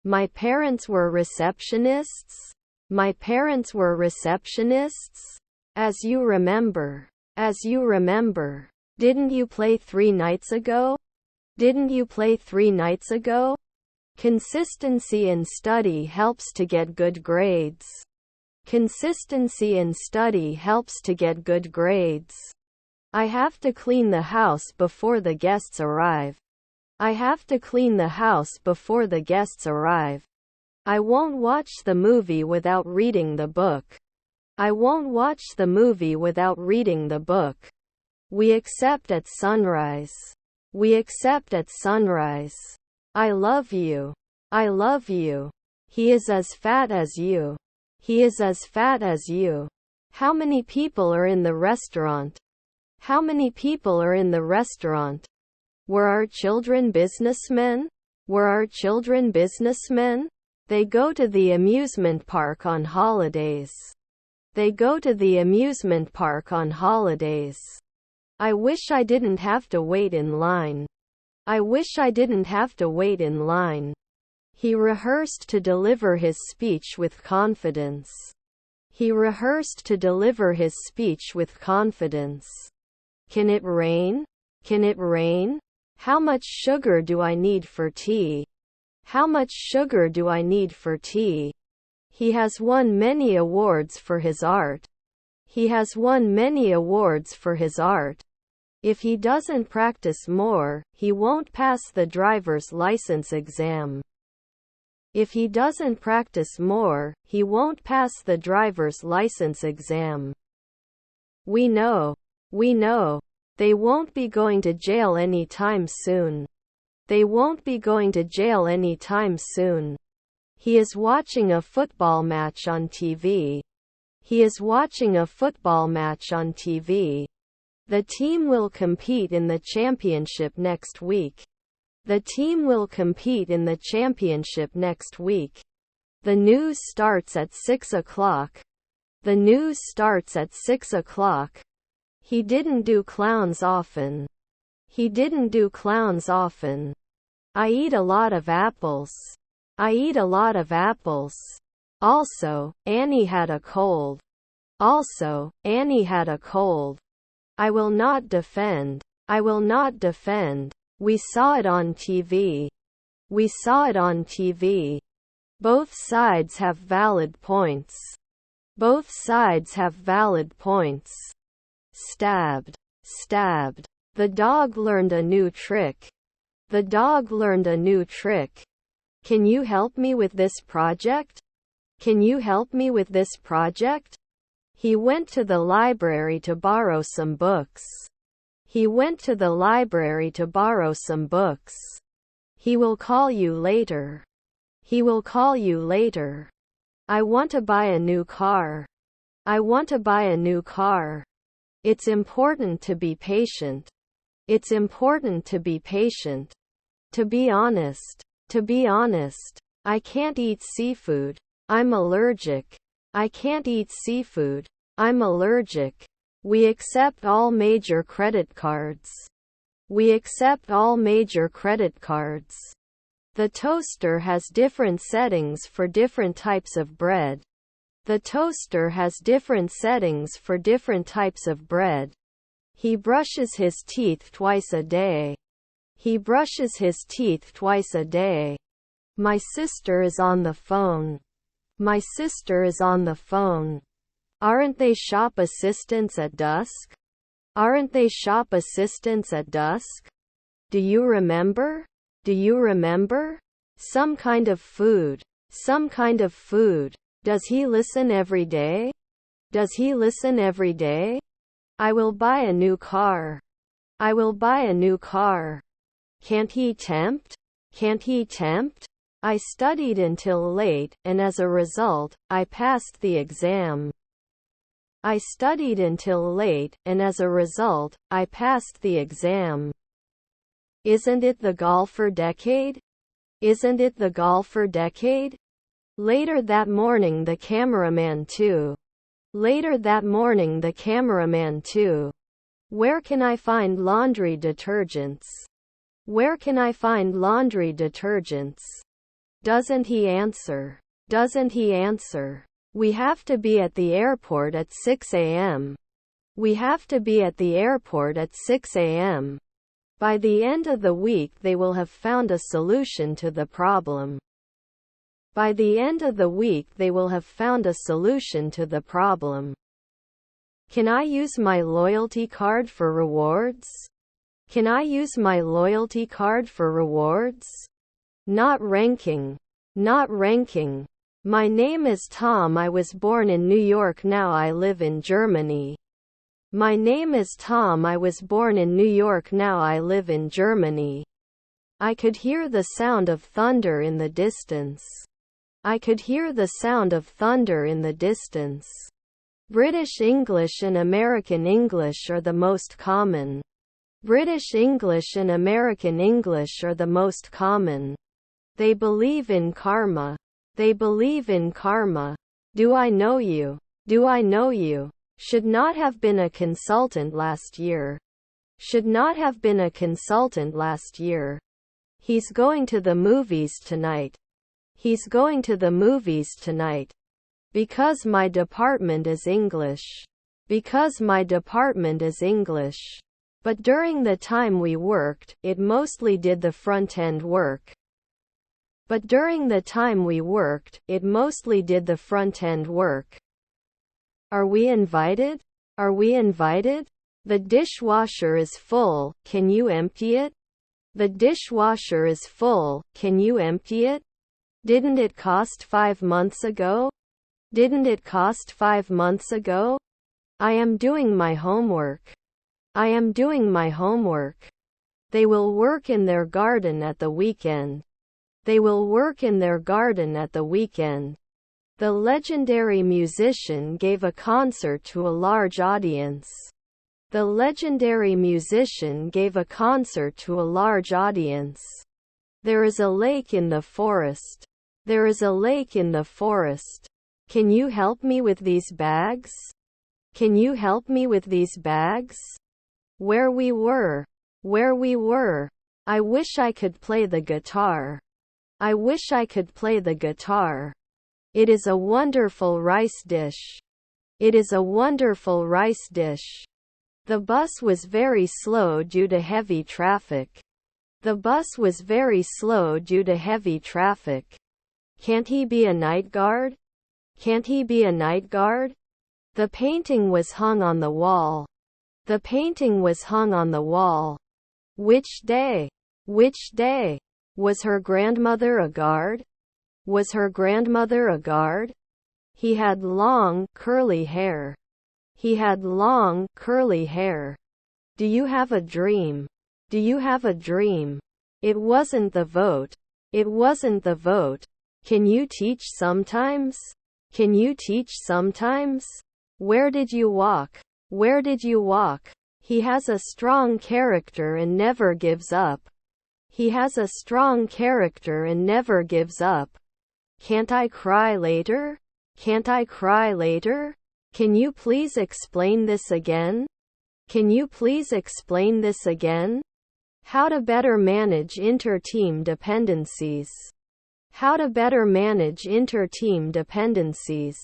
My parents were receptionists. My parents were receptionists. As you remember. As you remember. Didn't you play 3 nights ago? Didn't you play 3 nights ago? Consistency in study helps to get good grades. Consistency in study helps to get good grades. I have to clean the house before the guests arrive. I have to clean the house before the guests arrive. I won't watch the movie without reading the book. I won't watch the movie without reading the book. We accept at sunrise. We accept at sunrise. I love you. I love you. He is as fat as you. He is as fat as you. How many people are in the restaurant? How many people are in the restaurant? Were our children businessmen? Were our children businessmen? They go to the amusement park on holidays. They go to the amusement park on holidays. I wish I didn't have to wait in line. I wish I didn't have to wait in line. He rehearsed to deliver his speech with confidence. He rehearsed to deliver his speech with confidence. Can it rain? Can it rain? How much sugar do I need for tea? How much sugar do I need for tea? He has won many awards for his art. He has won many awards for his art. If he doesn't practice more, he won't pass the driver's license exam. If he doesn't practice more, he won't pass the driver's license exam. We know. We know. They won't be going to jail anytime soon. They won't be going to jail anytime soon. He is watching a football match on TV. He is watching a football match on TV. The team will compete in the championship next week. The team will compete in the championship next week. The news starts at 6 o'clock. The news starts at 6 o'clock. He didn't do clowns often. He didn't do clowns often. I eat a lot of apples. I eat a lot of apples. Also, Annie had a cold. Also, Annie had a cold. I will not defend. I will not defend. We saw it on TV. We saw it on TV. Both sides have valid points. Both sides have valid points. Stabbed. Stabbed. The dog learned a new trick. The dog learned a new trick. Can you help me with this project? Can you help me with this project? He went to the library to borrow some books. He went to the library to borrow some books. He will call you later. He will call you later. I want to buy a new car. I want to buy a new car. It's important to be patient. It's important to be patient. To be honest. To be honest. I can't eat seafood. I'm allergic. I can't eat seafood. I'm allergic. We accept all major credit cards. We accept all major credit cards. The toaster has different settings for different types of bread. The toaster has different settings for different types of bread. He brushes his teeth twice a day. He brushes his teeth twice a day. My sister is on the phone. My sister is on the phone. Aren't they shop assistants at dusk? Aren't they shop assistants at dusk? Do you remember? Do you remember? Some kind of food. Some kind of food. Does he listen every day? Does he listen every day? I will buy a new car. I will buy a new car. Can't he tempt? Can't he tempt? I studied until late, and as a result, I passed the exam. I studied until late, and as a result, I passed the exam. Isn't it the golfer decade? Isn't it the golfer decade? Later that morning the cameraman too. Later that morning the cameraman too. Where can I find laundry detergents? Where can I find laundry detergents? Doesn't he answer? Doesn't he answer? We have to be at the airport at 6 a.m. We have to be at the airport at 6 a.m. By the end of the week they will have found a solution to the problem. By the end of the week they will have found a solution to the problem. Can I use my loyalty card for rewards? Can I use my loyalty card for rewards? Not ranking. Not ranking. My name is Tom. I was born in New York. Now I live in Germany. My name is Tom. I was born in New York. Now I live in Germany. I could hear the sound of thunder in the distance. I could hear the sound of thunder in the distance. British English and American English are the most common. British English and American English are the most common. They believe in karma. They believe in karma. Do I know you? Do I know you? Should not have been a consultant last year. Should not have been a consultant last year. He's going to the movies tonight. He's going to the movies tonight. Because my department is English. Because my department is English. But during the time we worked, it mostly did the front-end work. But during the time we worked, it mostly did the front-end work. Are we invited? Are we invited? The dishwasher is full, can you empty it? The dishwasher is full, can you empty it? Didn't it cost 5 months ago? Didn't it cost 5 months ago? I am doing my homework. I am doing my homework. They will work in their garden at the weekend. They will work in their garden at the weekend. The legendary musician gave a concert to a large audience. The legendary musician gave a concert to a large audience. There is a lake in the forest. There is a lake in the forest. Can you help me with these bags? Can you help me with these bags? Where we were. Where we were. I wish I could play the guitar. I wish I could play the guitar. It is a wonderful rice dish. It is a wonderful rice dish. The bus was very slow due to heavy traffic. The bus was very slow due to heavy traffic. Can't he be a night guard? Can't he be a night guard? The painting was hung on the wall. The painting was hung on the wall. Which day? Which day? Was her grandmother a guard? Was her grandmother a guard? He had long, curly hair. He had long, curly hair. Do you have a dream? Do you have a dream? It wasn't the vote. It wasn't the vote. Can you teach sometimes? Can you teach sometimes? Where did you walk? Where did you walk? He has a strong character and never gives up. He has a strong character and never gives up. Can't I cry later? Can't I cry later? Can you please explain this again? Can you please explain this again? How to better manage inter-team dependencies. How to better manage inter-team dependencies.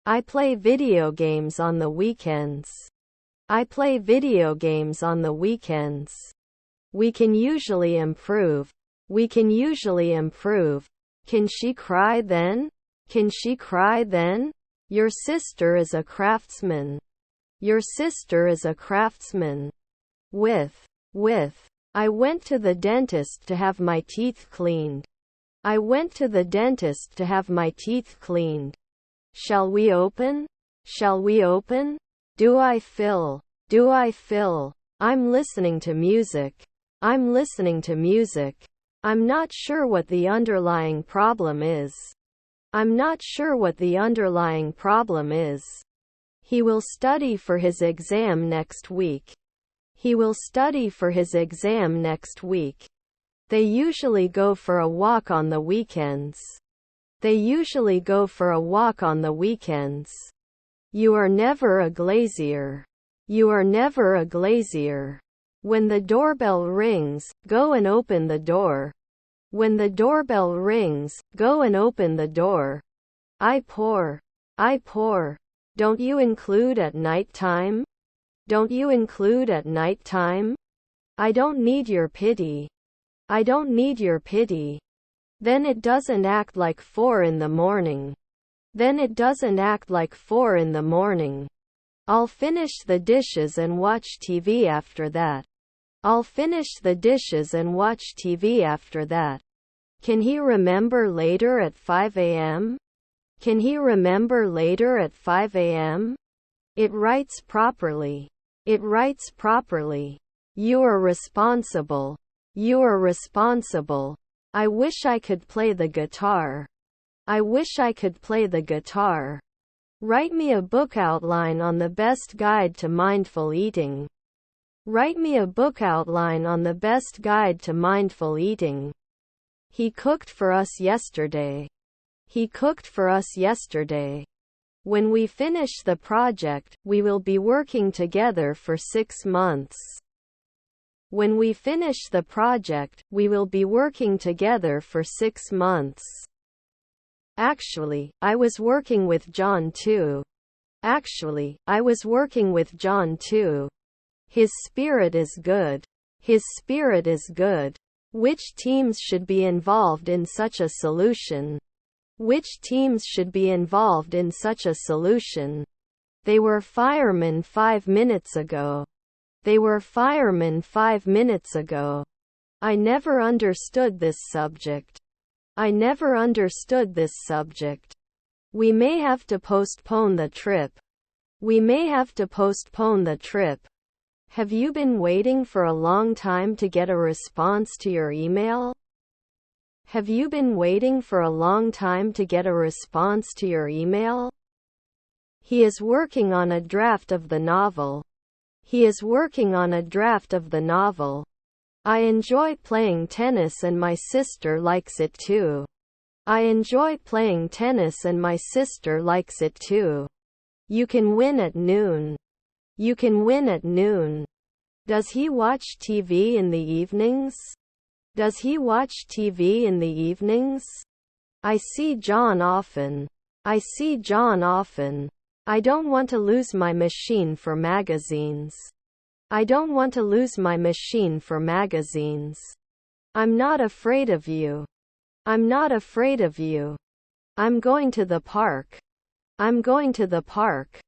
I play video games on the weekends. I play video games on the weekends. We can usually improve. We can usually improve. Can she cry then? Can she cry then? Your sister is a craftsman. Your sister is a craftsman. With. I went to the dentist to have my teeth cleaned. I went to the dentist to have my teeth cleaned. Shall we open? Shall we open? Do I fill? Do I fill? I'm listening to music. I'm listening to music. I'm not sure what the underlying problem is. I'm not sure what the underlying problem is. He will study for his exam next week. He will study for his exam next week. They usually go for a walk on the weekends. They usually go for a walk on the weekends. You are never a glazier. You are never a glazier. When the doorbell rings, go and open the door. When the doorbell rings, go and open the door. I pour. I pour. Don't you include at night time? Don't you include at night time? I don't need your pity. I don't need your pity. Then it doesn't act like 4 in the morning. Then it doesn't act like 4 in the morning. I'll finish the dishes and watch TV after that. I'll finish the dishes and watch TV after that. Can he remember later at 5 a.m.? Can he remember later at 5 a.m.? It writes properly. It writes properly. You are responsible. You are responsible. I wish I could play the guitar. I wish I could play the guitar. Write me a book outline on the best guide to mindful eating. Write me a book outline on the best guide to mindful eating. He cooked for us yesterday. He cooked for us yesterday. When we finish the project, we will be working together for 6 months. When we finish the project, we will be working together for 6 months. Actually, I was working with John too. Actually, I was working with John too. His spirit is good. His spirit is good. Which teams should be involved in such a solution? Which teams should be involved in such a solution? They were firemen 5 minutes ago. They were firemen 5 minutes ago. I never understood this subject. I never understood this subject. We may have to postpone the trip. We may have to postpone the trip. Have you been waiting for a long time to get a response to your email? Have you been waiting for a long time to get a response to your email? He is working on a draft of the novel. He is working on a draft of the novel. I enjoy playing tennis and my sister likes it too. I enjoy playing tennis and my sister likes it too. You can win at noon. You can win at noon. Does he watch TV in the evenings? Does he watch TV in the evenings? I see John often. I see John often. I don't want to lose my machine for magazines. I don't want to lose my machine for magazines. I'm not afraid of you. I'm not afraid of you. I'm going to the park. I'm going to the park.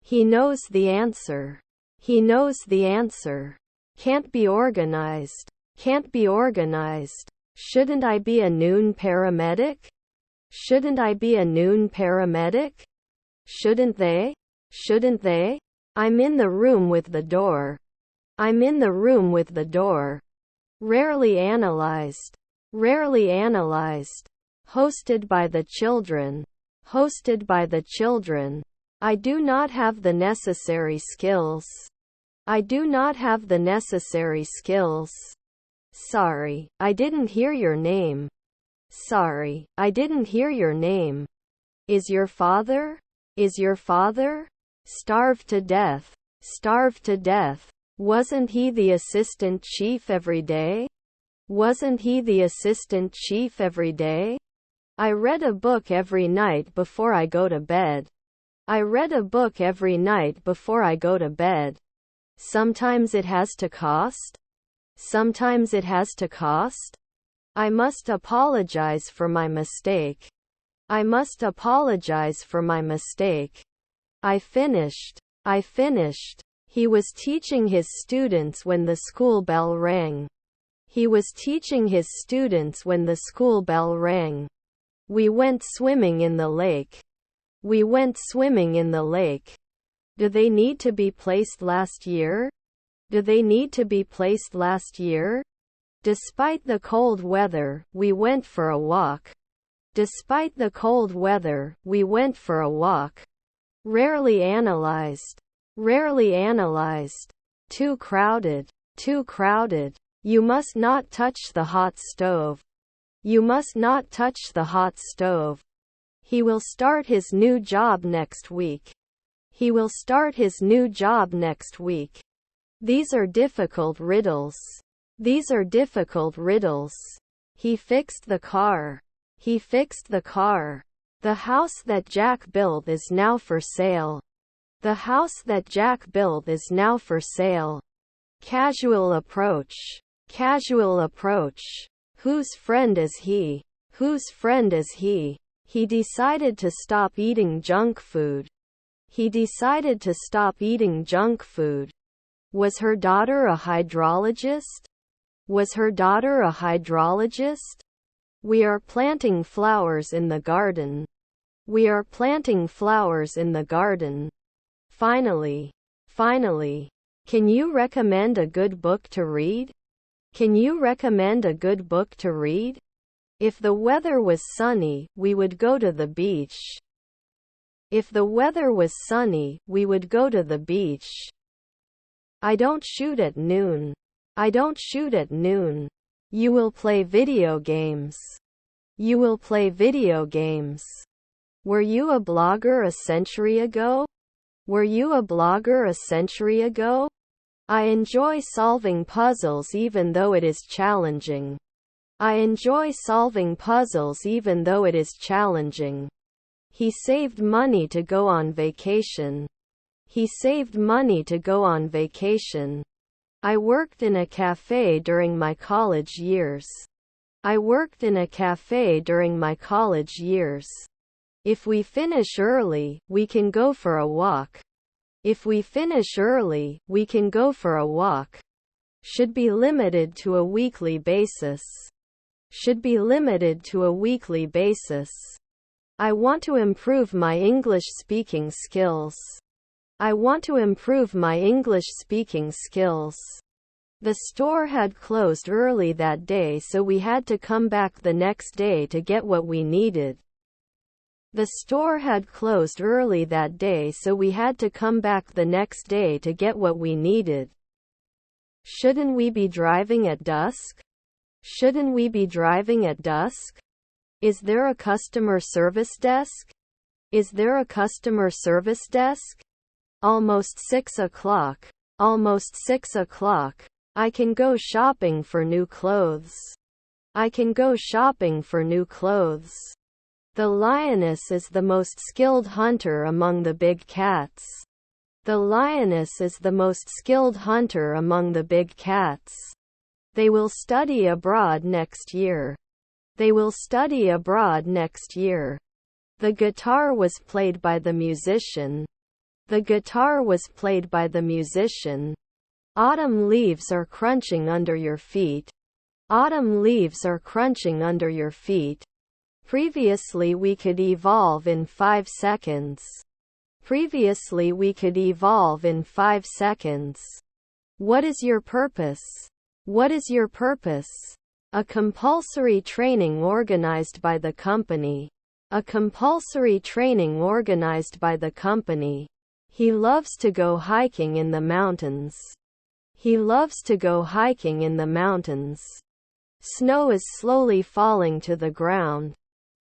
He knows the answer. He knows the answer. Can't be organized. Can't be organized. Shouldn't I be a noon paramedic? Shouldn't I be a noon paramedic? Shouldn't they? Shouldn't they? I'm in the room with the door. I'm in the room with the door. Rarely analyzed. Rarely analyzed. Hosted by the children. Hosted by the children. I do not have the necessary skills. I do not have the necessary skills. Sorry, I didn't hear your name. Sorry, I didn't hear your name. Is your father? Is your father? Starved to death. Starved to death. Wasn't he the assistant chief every day? Wasn't he the assistant chief every day? I read a book every night before I go to bed. I read a book every night before I go to bed. Sometimes it has to cost. Sometimes it has to cost. I must apologize for my mistake. I must apologize for my mistake. I finished. I finished. He was teaching his students when the school bell rang. He was teaching his students when the school bell rang. We went swimming in the lake. We went swimming in the lake. Do they need to be placed last year? Do they need to be placed last year? Despite the cold weather, we went for a walk. Despite the cold weather, we went for a walk. Rarely analyzed. Rarely analyzed. Too crowded. Too crowded. You must not touch the hot stove. You must not touch the hot stove. He will start his new job next week. He will start his new job next week. These are difficult riddles. These are difficult riddles. He fixed the car. He fixed the car. The house that Jack built is now for sale. The house that Jack built is now for sale. Casual approach. Casual approach. Whose friend is he? Whose friend is he? He decided to stop eating junk food. He decided to stop eating junk food. Was her daughter a hydrologist? Was her daughter a hydrologist? We are planting flowers in the garden. We are planting flowers in the garden. Finally. Finally. Can you recommend a good book to read? Can you recommend a good book to read? If the weather was sunny, we would go to the beach. If the weather was sunny, we would go to the beach. I don't shoot at noon. I don't shoot at noon. You will play video games. You will play video games. Were you a blogger a century ago? Were you a blogger a century ago? I enjoy solving puzzles even though it is challenging. I enjoy solving puzzles even though it is challenging. He saved money to go on vacation. He saved money to go on vacation. I worked in a cafe during my college years. I worked in a cafe during my college years. If we finish early, we can go for a walk. If we finish early, we can go for a walk. Should be limited to a weekly basis. Should be limited to a weekly basis. I want to improve my English speaking skills. I want to improve my English speaking skills. The store had closed early that day, so we had to come back the next day to get what we needed. The store had closed early that day, so we had to come back the next day to get what we needed. Shouldn't we be driving at dusk? Shouldn't we be driving at dusk? Is there a customer service desk? Is there a customer service desk? Almost 6 o'clock. Almost 6 o'clock. I can go shopping for new clothes. I can go shopping for new clothes. The lioness is the most skilled hunter among the big cats. The lioness is the most skilled hunter among the big cats. They will study abroad next year. They will study abroad next year. The guitar was played by the musician. The guitar was played by the musician. Autumn leaves are crunching under your feet. Autumn leaves are crunching under your feet. Previously we could evolve in 5 seconds. Previously we could evolve in 5 seconds. What is your purpose? What is your purpose? A compulsory training organized by the company. A compulsory training organized by the company. He loves to go hiking in the mountains. He loves to go hiking in the mountains. Snow is slowly falling to the ground.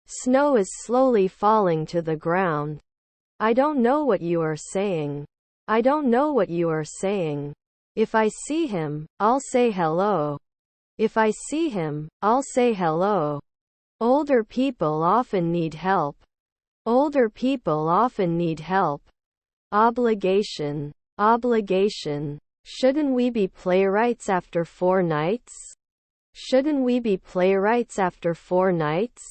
Snow is slowly falling to the ground. I don't know what you are saying. I don't know what you are saying. If I see him, I'll say hello. If I see him, I'll say hello. Older people often need help. Older people often need help. Obligation. Obligation. Shouldn't we be playwrights after 4 nights? Shouldn't we be playwrights after 4 nights?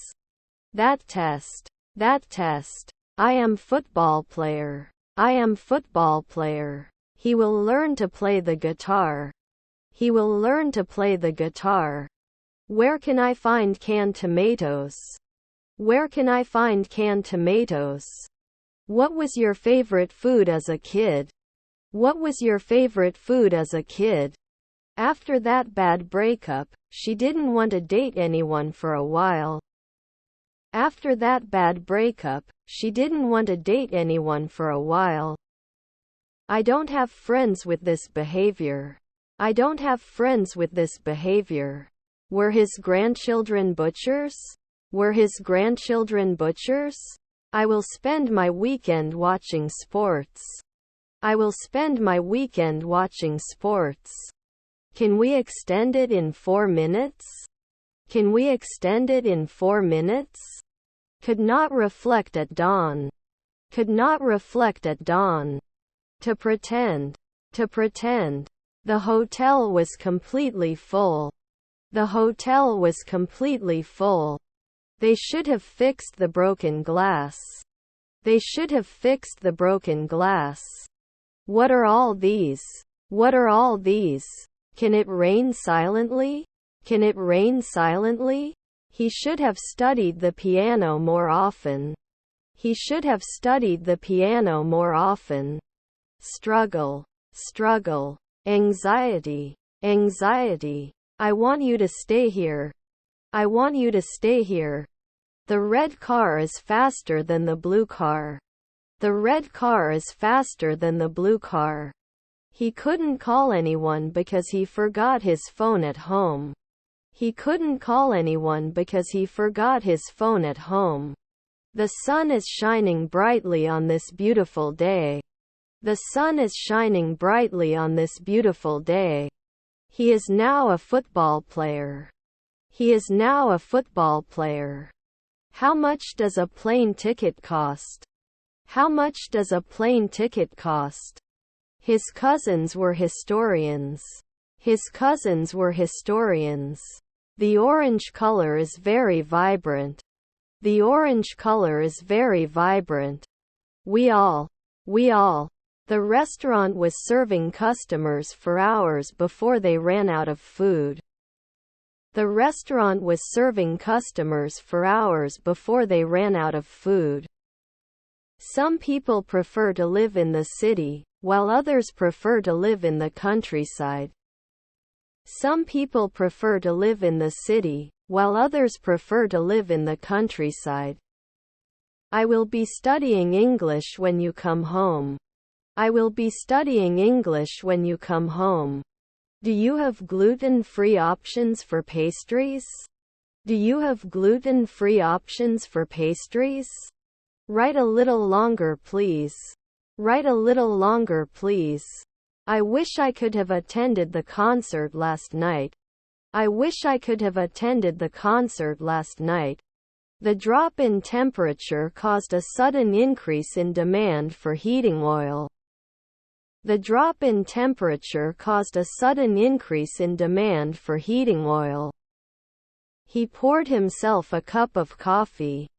That test. That test. I am football player. I am football player. He will learn to play the guitar. He will learn to play the guitar. Where can I find canned tomatoes? Where can I find canned tomatoes? What was your favorite food as a kid? What was your favorite food as a kid? After that bad breakup, she didn't want to date anyone for a while. After that bad breakup, she didn't want to date anyone for a while. I don't have friends with this behavior. I don't have friends with this behavior. Were his grandchildren butchers? Were his grandchildren butchers? I will spend my weekend watching sports. I will spend my weekend watching sports. Can we extend it in 4 minutes? Can we extend it in 4 minutes? Could not reflect at dawn. Could not reflect at dawn. To pretend. To pretend. The hotel was completely full. The hotel was completely full. They should have fixed the broken glass. They should have fixed the broken glass. What are all these? What are all these? Can it rain silently? Can it rain silently? He should have studied the piano more often. He should have studied the piano more often. Struggle. Struggle. Anxiety. Anxiety. I want you to stay here. I want you to stay here. The red car is faster than the blue car. The red car is faster than the blue car. He couldn't call anyone because he forgot his phone at home. He couldn't call anyone because he forgot his phone at home. The sun is shining brightly on this beautiful day. The sun is shining brightly on this beautiful day. He is now a football player. He is now a football player. How much does a plane ticket cost? How much does a plane ticket cost? His cousins were historians. His cousins were historians. The orange color is very vibrant. The orange color is very vibrant. We all. The restaurant was serving customers for hours before they ran out of food. The restaurant was serving customers for hours before they ran out of food. Some people prefer to live in the city, while others prefer to live in the countryside. Some people prefer to live in the city, while others prefer to live in the countryside. I will be studying English when you come home. I will be studying English when you come home. Do you have gluten-free options for pastries? Do you have gluten-free options for pastries? Write a little longer, please. Write a little longer, please. I wish I could have attended the concert last night. I wish I could have attended the concert last night. The drop in temperature caused a sudden increase in demand for heating oil. The drop in temperature caused a sudden increase in demand for heating oil. He poured himself a cup of coffee.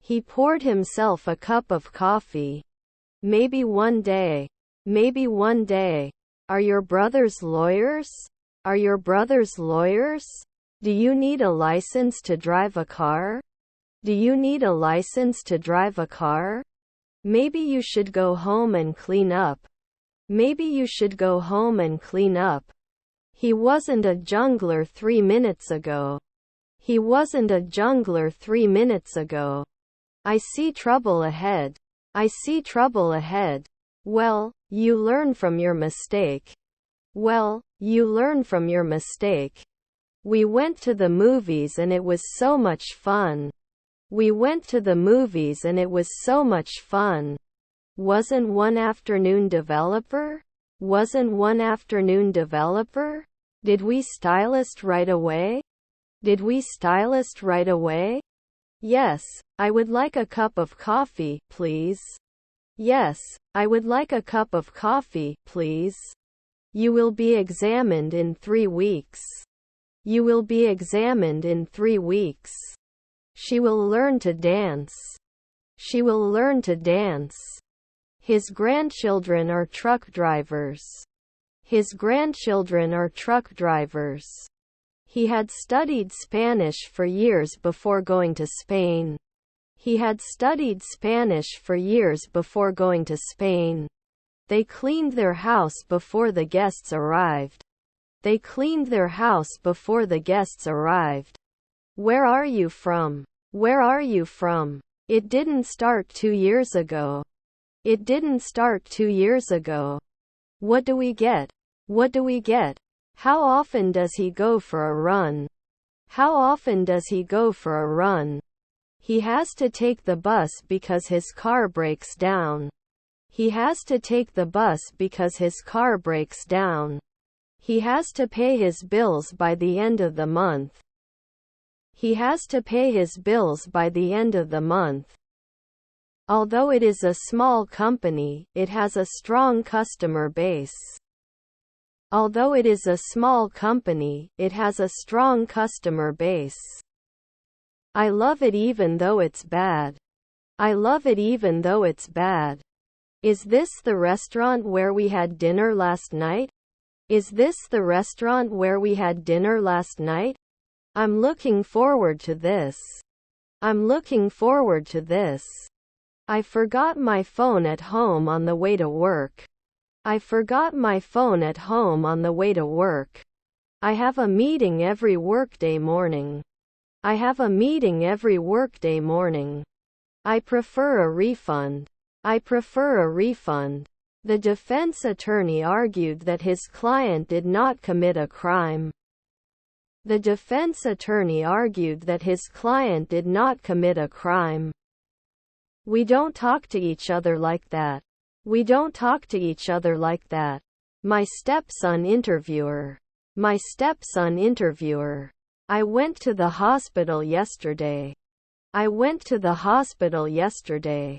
He poured himself a cup of coffee. Maybe one day. Maybe one day. Are your brothers lawyers? Are your brothers lawyers? Do you need a license to drive a car? Do you need a license to drive a car? Maybe you should go home and clean up. Maybe you should go home and clean up. He wasn't a jungler 3 minutes ago. He wasn't a jungler 3 minutes ago. I see trouble ahead. I see trouble ahead. Well, you learn from your mistake. Well, you learn from your mistake. We went to the movies and it was so much fun. We went to the movies and it was so much fun. Wasn't one afternoon developer? Wasn't one afternoon developer? Did we stylist right away? Did we stylist right away? Yes, I would like a cup of coffee, please. Yes, I would like a cup of coffee, please. You will be examined in 3 weeks. You will be examined in 3 weeks. She will learn to dance. She will learn to dance. His grandchildren are truck drivers. His grandchildren are truck drivers. He had studied Spanish for years before going to Spain. He had studied Spanish for years before going to Spain. They cleaned their house before the guests arrived. They cleaned their house before the guests arrived. Where are you from? Where are you from? It didn't start 2 years ago. It didn't start 2 years ago. What do we get? What do we get? How often does he go for a run? How often does he go for a run? He has to take the bus because his car breaks down. He has to take the bus because his car breaks down. He has to pay his bills by the end of the month. He has to pay his bills by the end of the month. Although it is a small company, it has a strong customer base. Although it is a small company, it has a strong customer base. I love it even though it's bad. I love it even though it's bad. Is this the restaurant where we had dinner last night? Is this the restaurant where we had dinner last night? I'm looking forward to this. I'm looking forward to this. I forgot my phone at home on the way to work. I forgot my phone at home on the way to work. I have a meeting every workday morning. I have a meeting every workday morning. I prefer a refund. I prefer a refund. The defense attorney argued that his client did not commit a crime. The defense attorney argued that his client did not commit a crime. We don't talk to each other like that. We don't talk to each other like that. My stepson interviewer. My stepson interviewer. I went to the hospital yesterday. I went to the hospital yesterday.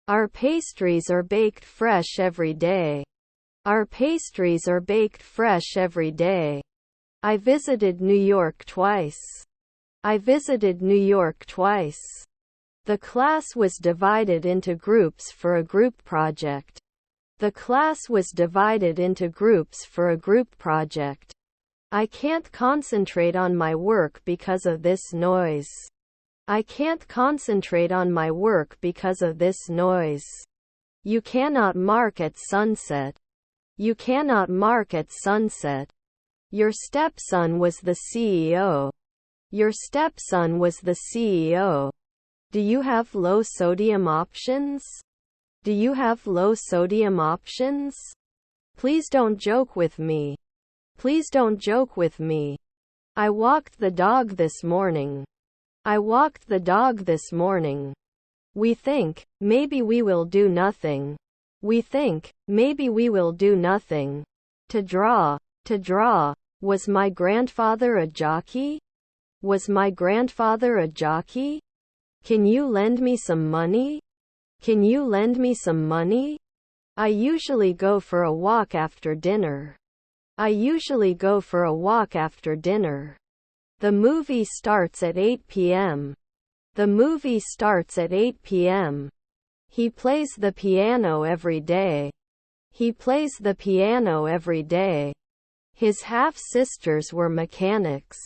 Our pastries are baked fresh every day. Our pastries are baked fresh every day. I visited New York twice. I visited New York twice. The class was divided into groups for a group project. The class was divided into groups for a group project. I can't concentrate on my work because of this noise. I can't concentrate on my work because of this noise. You cannot mark at sunset. You cannot mark at sunset. Your stepson was the CEO. Your stepson was the CEO. Do you have low sodium options? Do you have low sodium options? Please don't joke with me. Please don't joke with me. I walked the dog this morning. I walked the dog this morning. We think, maybe we will do nothing. We think, maybe we will do nothing. To draw. To draw. Was my grandfather a jockey? Was my grandfather a jockey? Can you lend me some money? Can you lend me some money? I usually go for a walk after dinner. I usually go for a walk after dinner. The movie starts at 8 p.m. The movie starts at 8 p.m. He plays the piano every day. He plays the piano every day. His half-sisters were mechanics.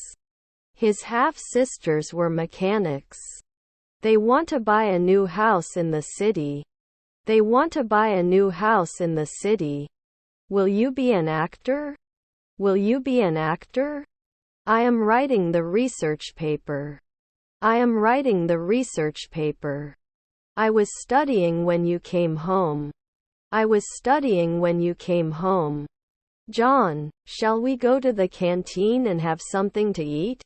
His half-sisters were mechanics. They want to buy a new house in the city. They want to buy a new house in the city. Will you be an actor? Will you be an actor? I am writing the research paper. I am writing the research paper. I was studying when you came home. I was studying when you came home. John, shall we go to the canteen and have something to eat?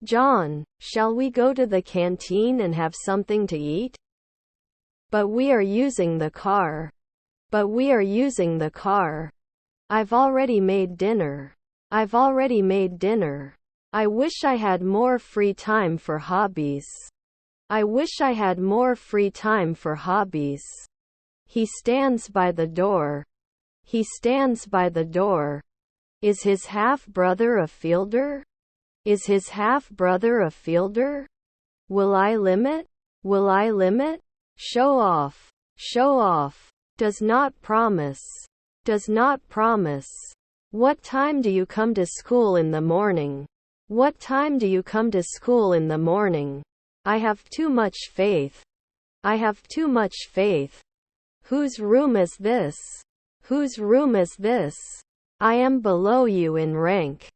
John, shall we go to the canteen and have something to eat? But we are using the car. But we are using the car. I've already made dinner. I've already made dinner. I wish I had more free time for hobbies. I wish I had more free time for hobbies. He stands by the door. He stands by the door. Is his half-brother a fielder? Is his half-brother a fielder? Will I limit? Will I limit? Show off. Show off. Does not promise. Does not promise. What time do you come to school in the morning? What time do you come to school in the morning? I have too much faith. I have too much faith. Whose room is this? Whose room is this? I am below you in rank.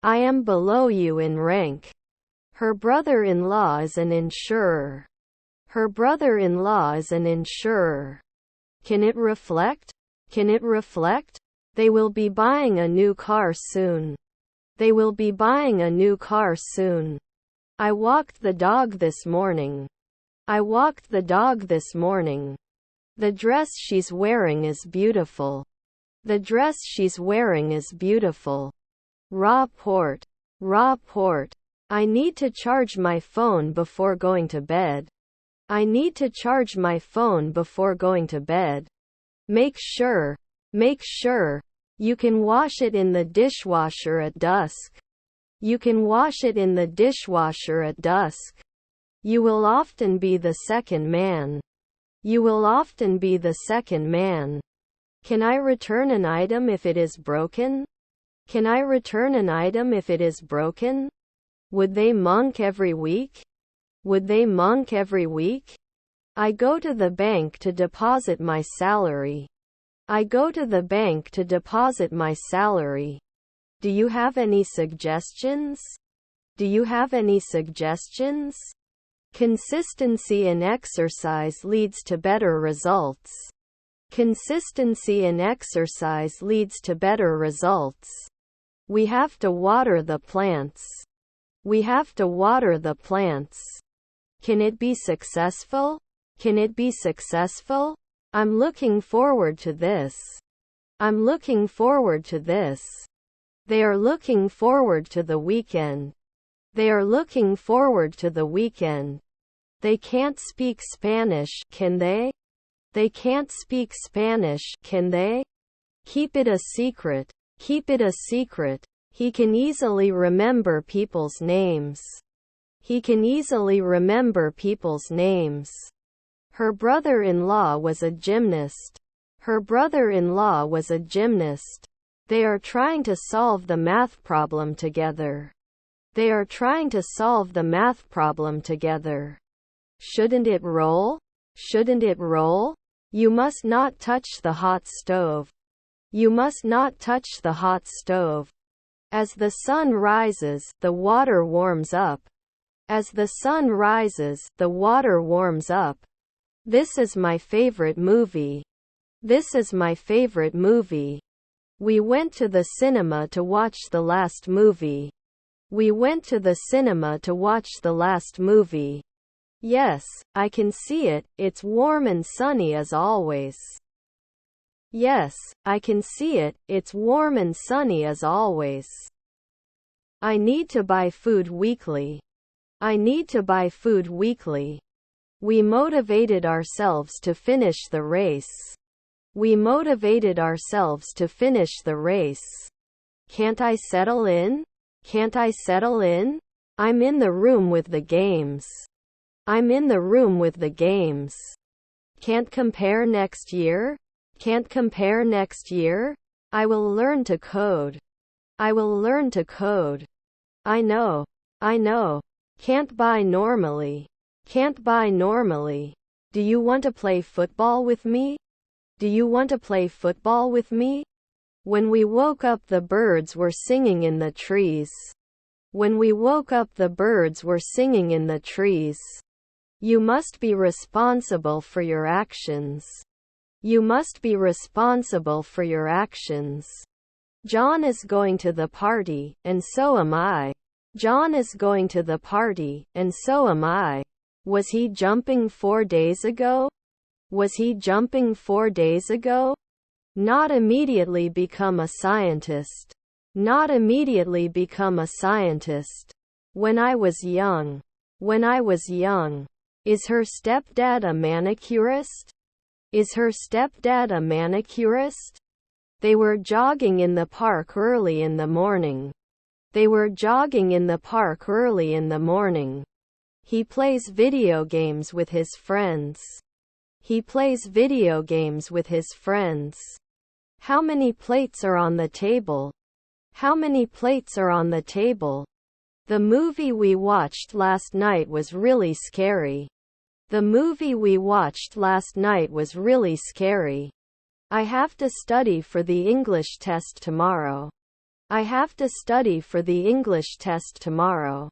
I am below you in rank. Her brother-in-law is an insurer. Her brother-in-law is an insurer. Can it reflect? Can it reflect? They will be buying a new car soon. They will be buying a new car soon. I walked the dog this morning. I walked the dog this morning. The dress she's wearing is beautiful. The dress she's wearing is beautiful. Raw port. Raw port. I need to charge my phone before going to bed. I need to charge my phone before going to bed. Make sure. Make sure. You can wash it in the dishwasher at dusk. You can wash it in the dishwasher at dusk. You will often be the second man. You will often be the second man. Can I return an item if it is broken? Can I return an item if it is broken? Would they monk every week? Would they monk every week? I go to the bank to deposit my salary. I go to the bank to deposit my salary. Do you have any suggestions? Do you have any suggestions? Consistency in exercise leads to better results. Consistency in exercise leads to better results. We have to water the plants. We have to water the plants. Can it be successful? Can it be successful? I'm looking forward to this. I'm looking forward to this. They are looking forward to the weekend. They are looking forward to the weekend. They can't speak Spanish, can they? They can't speak Spanish, can they? Keep it a secret. Keep it a secret. He can easily remember people's names. He can easily remember people's names. Her brother-in-law was a gymnast. Her brother-in-law was a gymnast. They are trying to solve the math problem together. They are trying to solve the math problem together. Shouldn't it roll? Shouldn't it roll? You must not touch the hot stove. You must not touch the hot stove. As the sun rises, the water warms up. As the sun rises, the water warms up. This is my favorite movie. This is my favorite movie. We went to the cinema to watch the last movie. We went to the cinema to watch the last movie. Yes, I can see it, it's warm and sunny as always. Yes, I can see it, it's warm and sunny as always. I need to buy food weekly. I need to buy food weekly. We motivated ourselves to finish the race. We motivated ourselves to finish the race. Can't I settle in? Can't I settle in? I'm in the room with the games. I'm in the room with the games. Can't compare next year? Can't compare next year? I will learn to code. I will learn to code. I know. I know. Can't buy normally. Can't buy normally. Do you want to play football with me? Do you want to play football with me? When we woke up, the birds were singing in the trees. When we woke up, the birds were singing in the trees. You must be responsible for your actions. You must be responsible for your actions. John is going to the party, and so am I. John is going to the party, and so am I. Was he jumping 4 days ago? Was he jumping 4 days ago? Not immediately become a scientist. Not immediately become a scientist. When I was young. When I was young. Is her stepdad a manicurist? Is her stepdad a manicurist? They were jogging in the park early in the morning. They were jogging in the park early in the morning. He plays video games with his friends. He plays video games with his friends. How many plates are on the table? How many plates are on the table? The movie we watched last night was really scary. The movie we watched last night was really scary. I have to study for the English test tomorrow. I have to study for the English test tomorrow.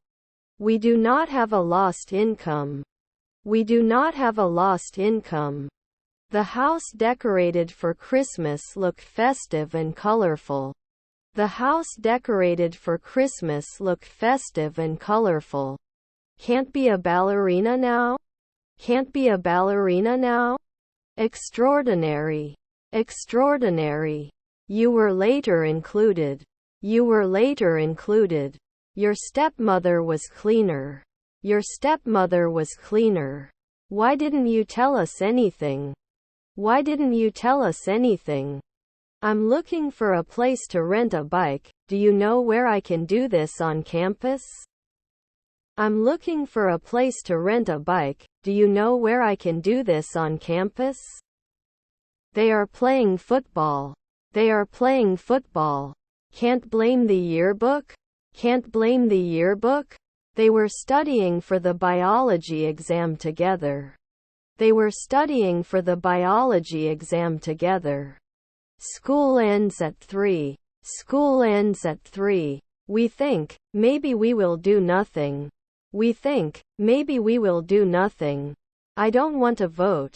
We do not have a lost income. We do not have a lost income. The house decorated for Christmas looked festive and colorful. The house decorated for Christmas looked festive and colorful. Can't be a ballerina now? Can't be a ballerina now? Extraordinary. Extraordinary. You were later included. You were later included. Your stepmother was cleaner. Your stepmother was cleaner. Why didn't you tell us anything? Why didn't you tell us anything? I'm looking for a place to rent a bike. Do you know where I can do this on campus? I'm looking for a place to rent a bike. Do you know where I can do this on campus? They are playing football. They are playing football. Can't blame the yearbook? Can't blame the yearbook? They were studying for the biology exam together. They were studying for the biology exam together. School ends at 3. School ends at 3. We think, maybe we will do nothing. We think, maybe we will do nothing. I don't want to vote.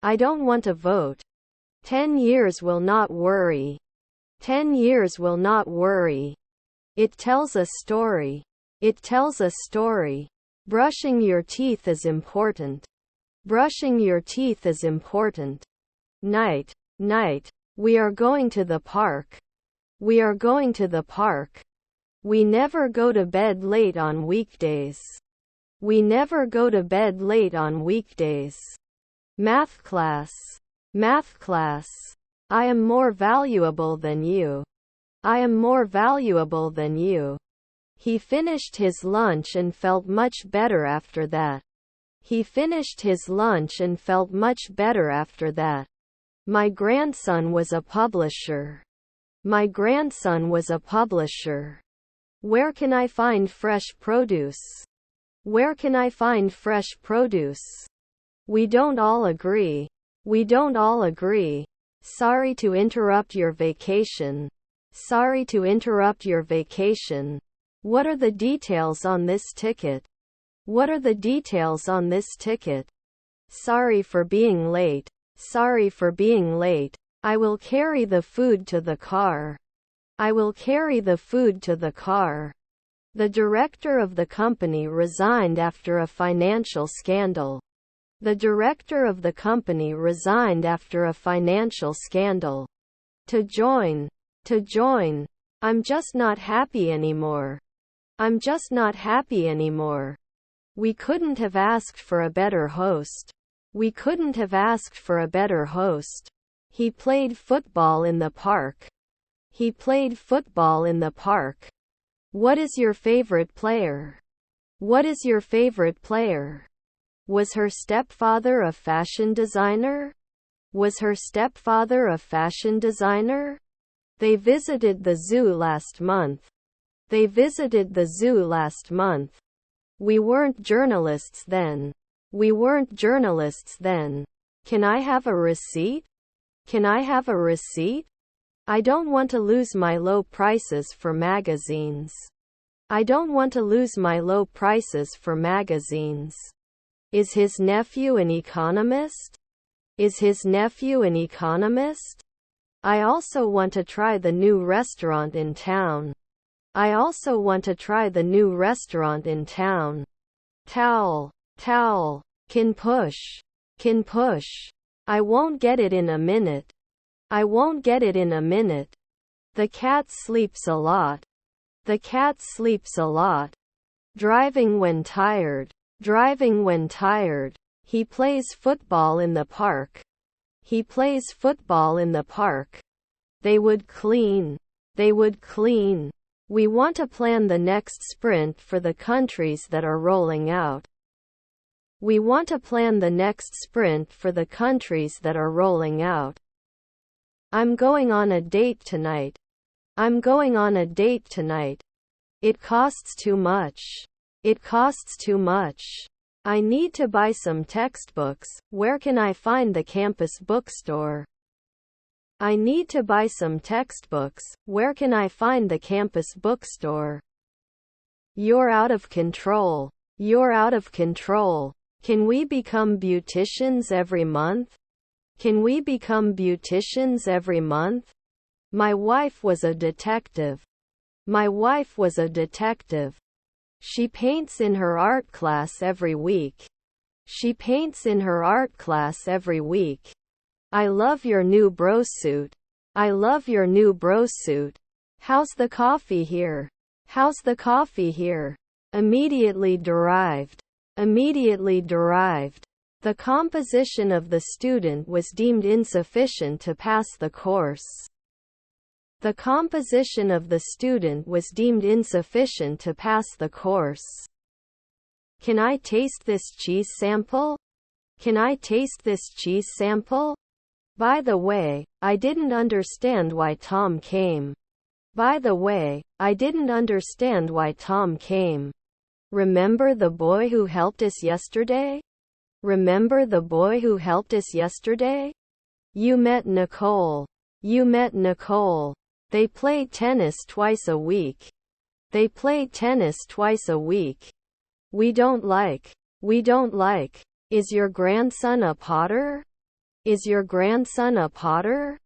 I don't want to vote. 10 years will not worry. 10 years will not worry. It tells a story. It tells a story. Brushing your teeth is important. Brushing your teeth is important. Night. Night. We are going to the park. We are going to the park. We never go to bed late on weekdays. We never go to bed late on weekdays. Math class. Math class. I am more valuable than you. I am more valuable than you. He finished his lunch and felt much better after that. He finished his lunch and felt much better after that. My grandson was a publisher. My grandson was a publisher. Where can I find fresh produce? Where can I find fresh produce? We don't all agree. We don't all agree. Sorry to interrupt your vacation. Sorry to interrupt your vacation. What are the details on this ticket? What are the details on this ticket? Sorry for being late. Sorry for being late. I will carry the food to the car. I will carry the food to the car. The director of the company resigned after a financial scandal. The director of the company resigned after a financial scandal. To join. To join. I'm just not happy anymore. I'm just not happy anymore. We couldn't have asked for a better host. We couldn't have asked for a better host. He played football in the park. He played football in the park. What is your favorite player? What is your favorite player? Was her stepfather a fashion designer? Was her stepfather a fashion designer? They visited the zoo last month. They visited the zoo last month. We weren't journalists then. We weren't journalists then. Can I have a receipt? Can I have a receipt? I don't want to lose my low prices for magazines. I don't want to lose my low prices for magazines. Is his nephew an economist? Is his nephew an economist? I also want to try the new restaurant in town. I also want to try the new restaurant in town. Towel. Towel. Can push. Can push. I won't get it in a minute. I won't get it in a minute. The cat sleeps a lot. The cat sleeps a lot. Driving when tired. Driving when tired. He plays football in the park. He plays football in the park. They would clean. They would clean. We want to plan the next sprint for the countries that are rolling out. We want to plan the next sprint for the countries that are rolling out. I'm going on a date tonight. I'm going on a date tonight. It costs too much. It costs too much. I need to buy some textbooks. Where can I find the campus bookstore? I need to buy some textbooks. Where can I find the campus bookstore? You're out of control. You're out of control. Can we become beauticians every month? Can we become beauticians every month? My wife was a detective. My wife was a detective. She paints in her art class every week. She paints in her art class every week. I love your new bro suit. I love your new bro suit. How's the coffee here? How's the coffee here? Immediately derived. Immediately derived. The composition of the student was deemed insufficient to pass the course. The composition of the student was deemed insufficient to pass the course. Can I taste this cheese sample? Can I taste this cheese sample? By the way, I didn't understand why Tom came. By the way, I didn't understand why Tom came. Remember the boy who helped us yesterday? Remember the boy who helped us yesterday? You met Nicole. You met Nicole. They play tennis twice a week. They play tennis twice a week. We don't like. We don't like. Is your grandson a potter? Is your grandson a potter?